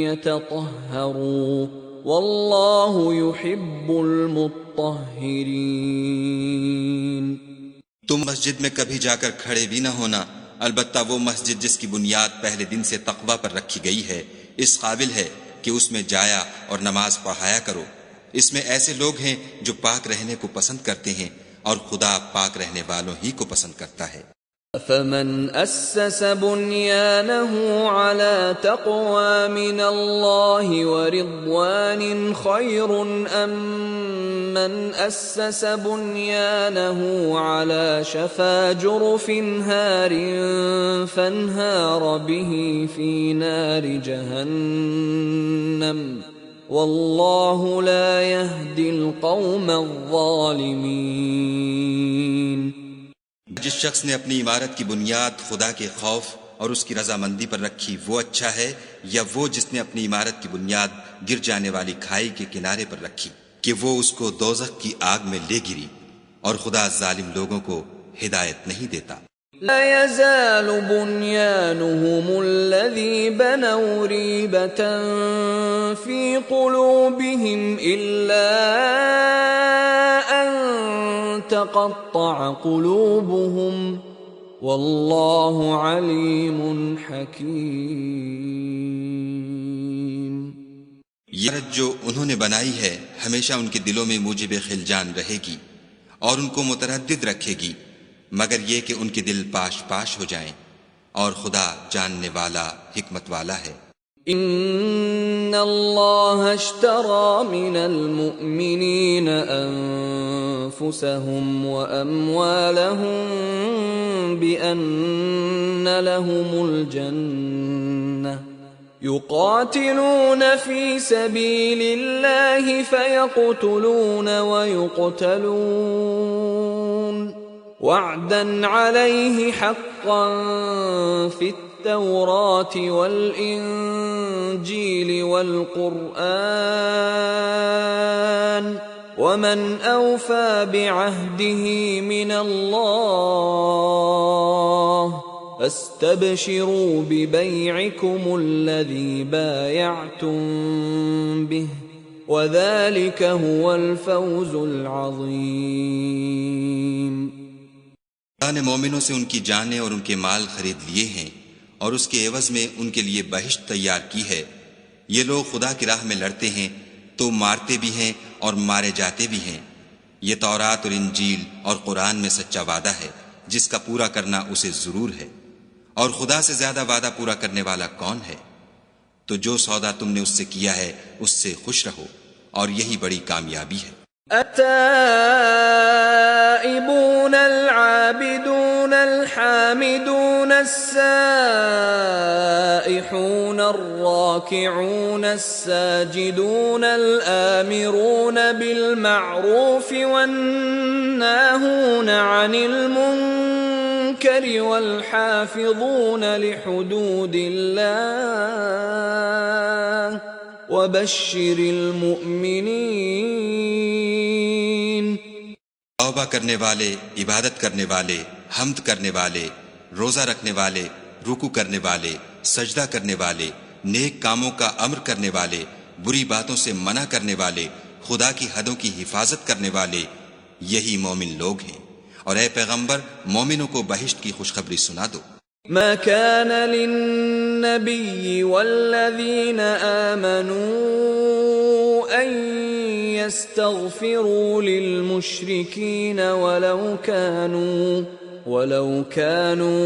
يتطهروا واللہ یحب المطہرین۔ تم مسجد میں کبھی جا کر کھڑے بھی نہ ہونا، البتہ وہ مسجد جس کی بنیاد پہلے دن سے تقوی پر رکھی گئی ہے اس قابل ہے کہ اس میں جایا اور نماز پڑھایا کرو۔ اس میں ایسے لوگ ہیں جو پاک رہنے کو پسند کرتے ہیں، اور خدا پاک رہنے والوں ہی کو پسند کرتا ہے۔ فمن أسس بنيانه على تقوى من الله ورضوان خير أم من أسس بنيانه على شفا جرف هار فانهار به في نار جهنم والله لا يهدي القوم الظالمين۔ جس شخص نے اپنی عمارت کی بنیاد خدا کے خوف اور اس کی رضامندی پر رکھی وہ اچھا ہے، یا وہ جس نے اپنی عمارت کی بنیاد گر جانے والی کھائی کے کنارے پر رکھی کہ وہ اس کو دوزخ کی آگ میں لے گری، اور خدا ظالم لوگوں کو ہدایت نہیں دیتا۔ لا يزال بنيانهم الذي بنوا ريبة في قلوبهم إلا أن تقطع قلوبهم والله عليم حكيم. یہ عادت جو انہوں نے بنائی ہے ہمیشہ ان کے دلوں میں موجب خلجان رہے گی اور ان کو متردد رکھے گی، مگر یہ کہ ان کے دل پاش پاش ہو جائیں، اور خدا جاننے والا حکمت والا ہے. ان اللہ اشترى من المؤمنین انفسهم واموالهم بان لهم الجنة يقاتلون في سبيل الله فيقتلون ويقتلون وعدا عليه حقا في التوراة والإنجيل والقرآن ومن أوفى بعهده من الله فاستبشروا ببيعكم الذي بايعتم به وذلك هو الفوز العظيم. اللہ نے مومنوں سے ان کی جانیں اور ان کے مال خرید لیے ہیں اور اس کے عوض میں ان کے لیے بہشت تیار کی ہے. یہ لوگ خدا کی راہ میں لڑتے ہیں تو مارتے بھی ہیں اور مارے جاتے بھی ہیں. یہ تورات اور انجیل اور قرآن میں سچا وعدہ ہے جس کا پورا کرنا اسے ضرور ہے، اور خدا سے زیادہ وعدہ پورا کرنے والا کون ہے؟ تو جو سودا تم نے اس سے کیا ہے اس سے خوش رہو، اور یہی بڑی کامیابی ہے. التائبون العابدون الحامدون السائحون الراكعون الساجدون الآمرون بالمعروف والناهون عن المنكر والحافظون لحدود الله وبشر المؤمنین. توبہ کرنے والے، عبادت کرنے والے، حمد کرنے والے، روزہ رکھنے والے، رکوع کرنے والے، سجدہ کرنے والے، نیک کاموں کا امر کرنے والے، بری باتوں سے منع کرنے والے، خدا کی حدوں کی حفاظت کرنے والے، یہی مومن لوگ ہیں. اور اے پیغمبر مومنوں کو بہشت کی خوشخبری سنا دو. ما كان للنبي والذين آمنوا أن يستغفروا للمشركين ولو كانوا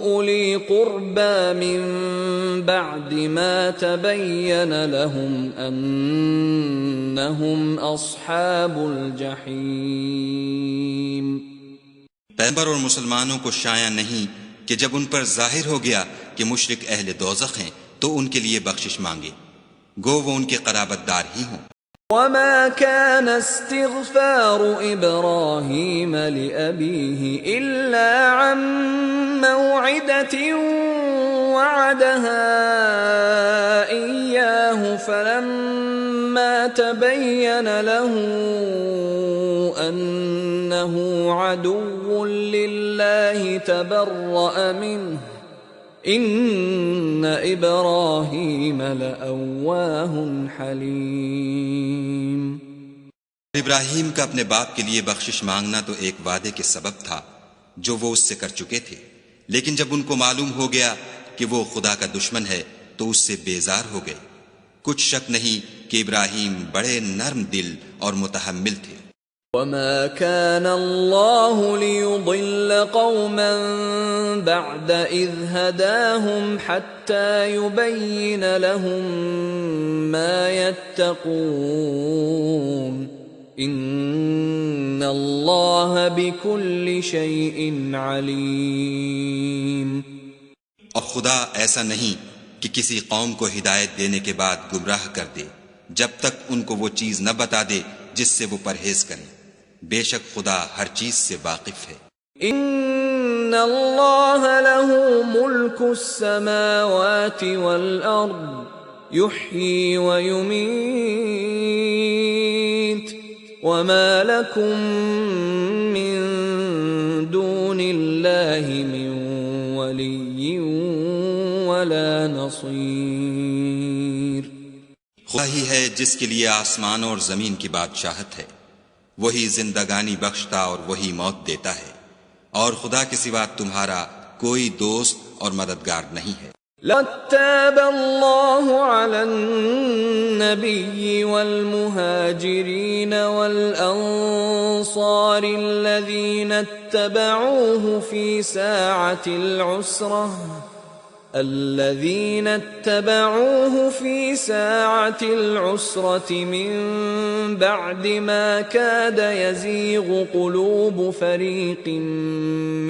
أولي قربى من بعد ما تبين لهم أنهم أصحاب الجحيم. پیغمبر اور مسلمانوں کو شایع نہیں کہ جب ان پر ظاہر ہو گیا کہ مشرک اہل دوزخ ہیں تو ان کے لیے بخشش مانگے، گو وہ ان کے قرابت دار ہی ہوں. وما كان استغفار إبراهيم لأبيه إلا عن موعدة وعدها إياه فلما تبين له أنه عدو لله تبرأ منه إن إبراهيم لأواه حليم. ابراہیم کا اپنے باپ کے لیے بخشش مانگنا تو ایک وعدے کے سبب تھا جو وہ اس سے کر چکے تھے، لیکن جب ان کو معلوم ہو گیا کہ وہ خدا کا دشمن ہے تو اس سے بیزار ہو گئے. کچھ شک نہیں کہ ابراہیم بڑے نرم دل اور متحمل تھے. وما كان الله ليضل قوما بعد إذ هداهم حتى يبين لهم ما يتقون إن الله بكل شيء عليم. اور خدا ایسا نہیں کہ کسی قوم کو ہدایت دینے کے بعد گمراہ کر دے جب تک ان کو وہ چیز نہ بتا دے جس سے وہ پرہیز کریں. بے شک خدا ہر چیز سے واقف ہے. ان اللہ له ملک السماوات والارض يحيي ويميت وما لكم من دون اللہ من ولی ولا نصیر. خدا ہی ہے جس کے لیے آسمانوں اور زمین کی بادشاہت ہے، وہی زندگانی بخشتا اور وہی موت دیتا ہے، اور خدا کے سوا تمہارا کوئی دوست اور مددگار نہیں ہے. لَتَّابَ اللَّهُ عَلَى النَّبِيِّ وَالْمُهَاجِرِينَ وَالْأَنصَارِ الَّذِينَ اتَّبَعُوهُ فِي سَاعَةِ الْعُسْرَةِ مِن بَعْدِ مَا كَادَ يَزِيغُ قُلُوبُ فَرِيقٍ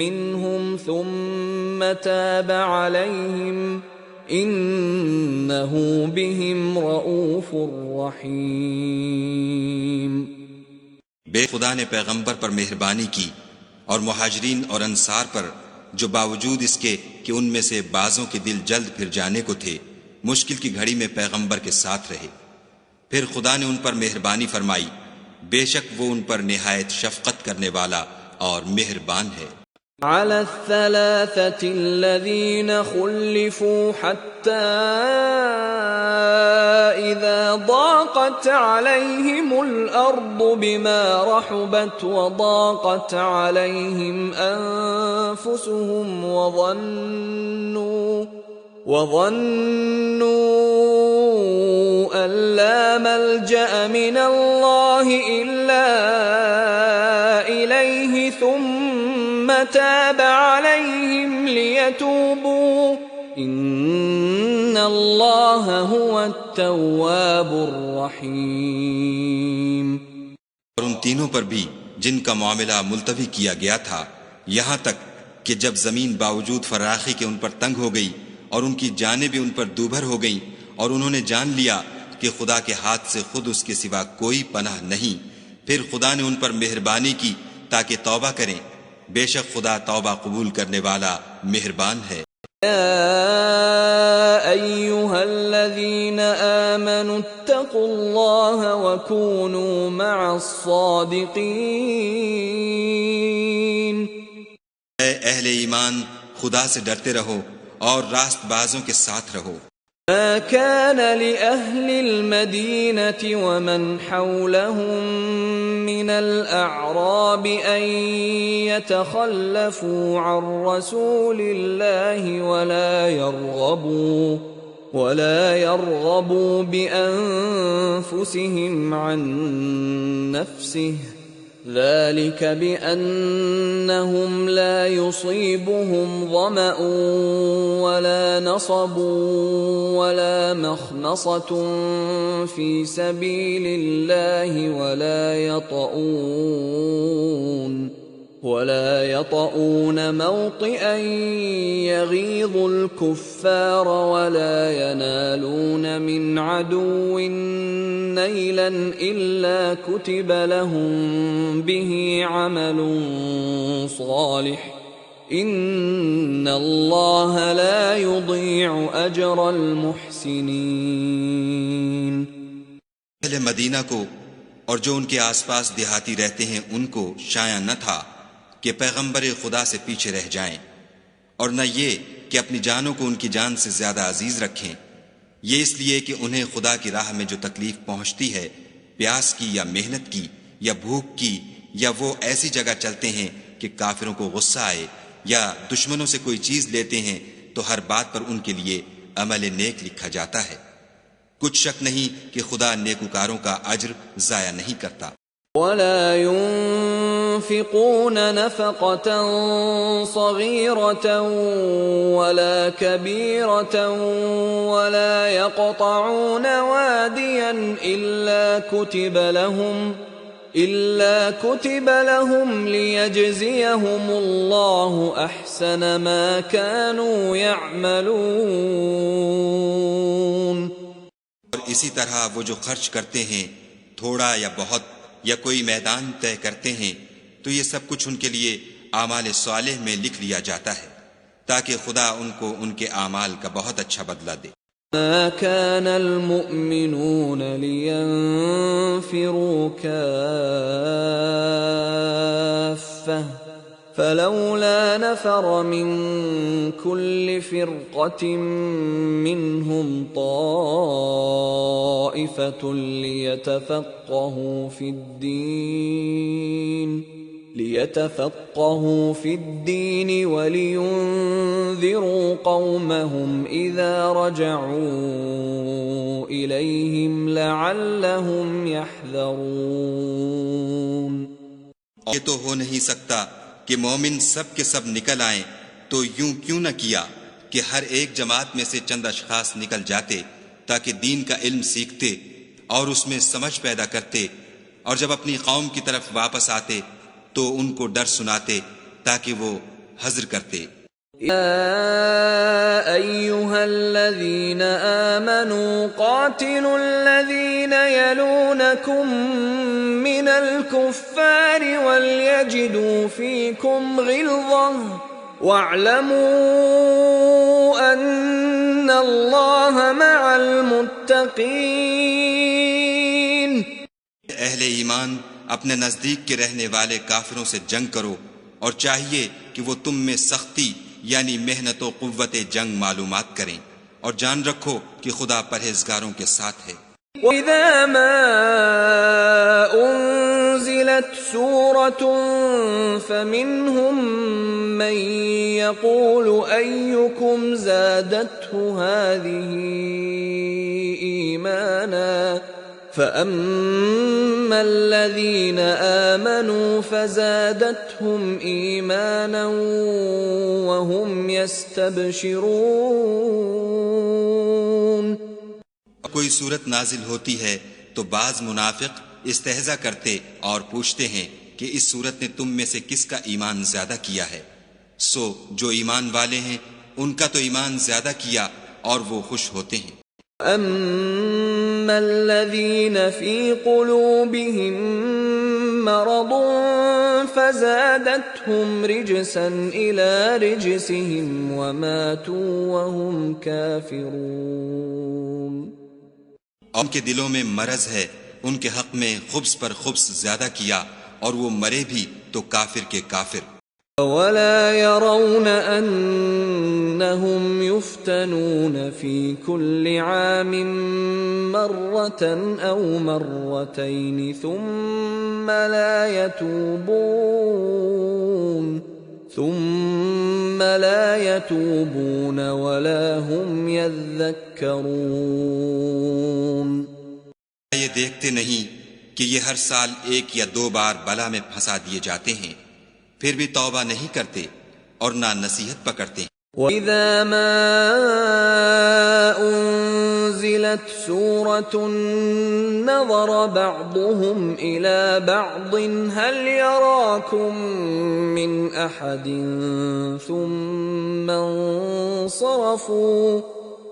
مِّنْهُمْ ثُمَّ تَابَ عَلَيْهِمْ إِنَّهُ بِهِمْ رَءُوفٌ رَحِيمٌ. بے خدا نے پیغمبر پر مہربانی کی اور مہاجرین اور انصار پر جو باوجود اس کے کہ ان میں سے بعضوں کے دل جلد پھر جانے کو تھے مشکل کی گھڑی میں پیغمبر کے ساتھ رہے، پھر خدا نے ان پر مہربانی فرمائی، بے شک وہ ان پر نہایت شفقت کرنے والا اور مہربان ہے. على الثلاثة الذين خلفوا حتى إذا ضاقت عليهم الأرض بما رحبت وضاقت عليهم أنفسهم وظنوا أن لا ملجأ من الله إلا إليه ثم تاب عليهم ليتوبوا إن الله هو التواب الرحيم. اور ان تینوں پر بھی جن کا معاملہ ملتوی کیا گیا تھا، یہاں تک کہ جب زمین باوجود فراخی کے ان پر تنگ ہو گئی اور ان کی جانیں بھی ان پر دوبھر ہو گئیں اور انہوں نے جان لیا کہ خدا کے ہاتھ سے خود اس کے سوا کوئی پناہ نہیں، پھر خدا نے ان پر مہربانی کی تاکہ توبہ کریں، بے شک خدا توبہ قبول کرنے والا مہربان ہے. يا أيها الذين آمنوا اتقوا الله وكونوا مع الصادقين. اے اہل ایمان، خدا سے ڈرتے رہو اور راست بازوں کے ساتھ رہو. ما كان لأهل المدينة ومن حولهم من الأعراب أن يتخلفوا عن رسول الله ولا يرغبوا بأنفسهم عن نفسه ذلك بأنهم لا يصيبهم ظمأ ولا نصب ولا مخمصة في سبيل الله ولا يطؤون موطئا يغيظ الكفار ولا ينالون من عدو نيلا إلا كتب لهم به عمل صالح إن الله لا يضيع أجر المحسنين. اہل مدینہ کو اور جو ان کے آس پاس دیہاتی رہتے ہیں ان کو شایع نہ تھا کہ پیغمبر خدا سے پیچھے رہ جائیں، اور نہ یہ کہ اپنی جانوں کو ان کی جان سے زیادہ عزیز رکھیں، یہ اس لیے کہ انہیں خدا کی راہ میں جو تکلیف پہنچتی ہے، پیاس کی یا محنت کی یا بھوک کی، یا وہ ایسی جگہ چلتے ہیں کہ کافروں کو غصہ آئے یا دشمنوں سے کوئی چیز لیتے ہیں، تو ہر بات پر ان کے لیے عمل نیک لکھا جاتا ہے. کچھ شک نہیں کہ خدا نیکوکاروں کا اجر ضائع نہیں کرتا. ولا ينفقون نفقة صغيرة ولا كبيرة ولا يقطعون واديا إلا كتب لهم ليجزيهم الله أحسن ما كانوا يعملون. اور اسی طرح وہ جو خرچ کرتے ہیں تھوڑا یا بہت یا کوئی میدان طے کرتے ہیں تو یہ سب کچھ ان کے لیے اعمال صالح میں لکھ لیا جاتا ہے تاکہ خدا ان کو ان کے اعمال کا بہت اچھا بدلہ دے. ما كان المؤمنون لينفروا كافة فلولا نفر من كل فرقة منهم طائفة ليتفقهوا في الدين ولينذروا قومهم إذا رجعوا إليهم لعلهم يحذرون. یہ تو ہو نہیں سکتا کہ مومن سب کے سب نکل آئیں، تو یوں کیوں نہ کیا کہ ہر ایک جماعت میں سے چند اشخاص نکل جاتے تاکہ دین کا علم سیکھتے اور اس میں سمجھ پیدا کرتے، اور جب اپنی قوم کی طرف واپس آتے تو ان کو ڈر سناتے تاکہ وہ حذر کرتے. يا أيها الذين آمنوا قاتلوا الذين يلونكم من الكفار وليجدوا فيكم غلظة واعلموا أن الله مع المتقين. اہل ایمان اپنے نزدیک کے رہنے والے کافروں سے جنگ کرو، اور چاہیے کہ وہ تم میں سختی یعنی محنت و قوت جنگ معلومات کریں، اور جان رکھو کہ خدا پرہیزگاروں کے ساتھ ہے. وَإِذَا مَا أُنزِلَتْ سُورَةٌ فَمِنْهُمْ مَنْ يَقُولُ أَيُّكُمْ زَادَتْهُ هَذِهِ إِيمَانًا فَأَمَّا الَّذِينَ آمَنُوا فَزَادَتْهُمْ إِيمَانًا وَهُمْ يَسْتَبْشِرُونَ. کوئی صورت نازل ہوتی ہے تو بعض منافق استہزا کرتے اور پوچھتے ہیں کہ اس صورت نے تم میں سے کس کا ایمان زیادہ کیا ہے. سو جو ایمان والے ہیں ان کا تو ایمان زیادہ کیا اور وہ خوش ہوتے ہیں. أَمَّا الَّذِينَ فِي قُلُوبِهِم مَّرَضٌ فَزَادَتْهُمْ رِجْسًا إِلَى رِجْسِهِمْ وَمَاتُوا وَهُمْ كَافِرُونَ. ان کے دلوں میں مرض ہے، ان کے حق میں خبث پر خبث زیادہ کیا اور وہ مرے بھی تو کافر کے کافر. وَلَا يَرَوْنَ أَنَّهُمْ يُفْتَنُونَ فِي كُلِّ عَامٍ مَّرَّةً أَوْ مَرَّتَيْنِ ثُمَّ لَا يَتُوبُونَ وَلَا هُمْ يَذَّكَّرُونَ. یہ دیکھتے نہیں کہ یہ ہر سال 1 یا 2 بار بلا میں پھنسا دیے جاتے ہیں، پھر بھی توبہ نہیں کرتے اور نہ نصیحت پکڑتے ہیں. وَإِذَا مَا أُنزِلَتْ سُورَةٌ نَظَرَ بَعْضُهُمْ إِلَى بَعْضٍ هَلْ يَرَاكُمْ مِنْ أَحَدٍ ثُمَّ انصَرَفُوا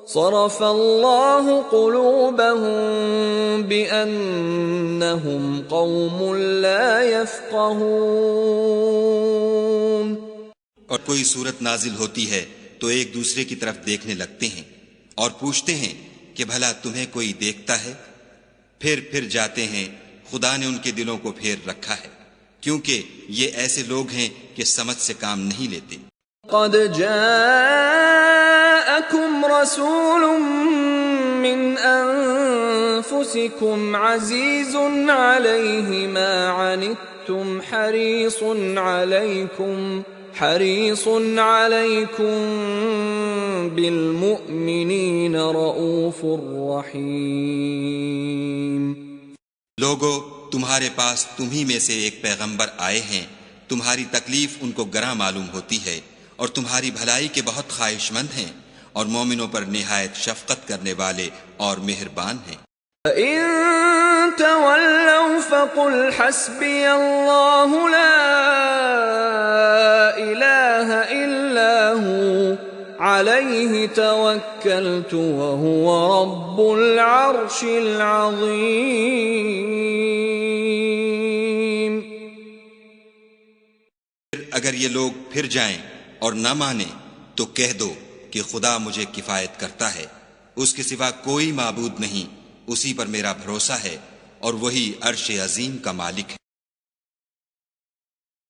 صَرَفَ اللَّهُ قُلُوبَهُمْ بِأَنَّهُمْ قَوْمٌ لَا يَفْقَهُونَ. اور کوئی صورت نازل ہوتی ہے تو ایک دوسرے کی طرف دیکھنے لگتے ہیں اور پوچھتے ہیں کہ بھلا تمہیں کوئی دیکھتا ہے؟ پھر جاتے ہیں، خدا نے ان کے دلوں کو پھیر رکھا ہے، کیونکہ یہ ایسے لوگ ہیں کہ سمجھ سے کام نہیں لیتے. قد جاءكم رسول من أنفسكم عزيز عليه ما عنتم حريص عليكم بالمؤمنين رؤوف رحيم. لوگو، تمہارے پاس تمہی میں سے ایک پیغمبر آئے ہیں، تمہاری تکلیف ان کو گراں معلوم ہوتی ہے اور تمہاری بھلائی کے بہت خواہش مند ہیں، اور مومنوں پر نہایت شفقت کرنے والے اور مہربان ہیں. إن تولوا فقل حسبي الله لا إله إلا هو عليه توكلت وهو رب العرش العظيم. اگر یہ لوگ پھر جائیں اور نہ مانیں تو کہہ دو کہ خدا مجھے کفایت کرتا ہے، اس کے سوا کوئی معبود نہیں، اسی پر میرا بھروسہ ہے اور وہی عرش عظیم کا مالک ہے.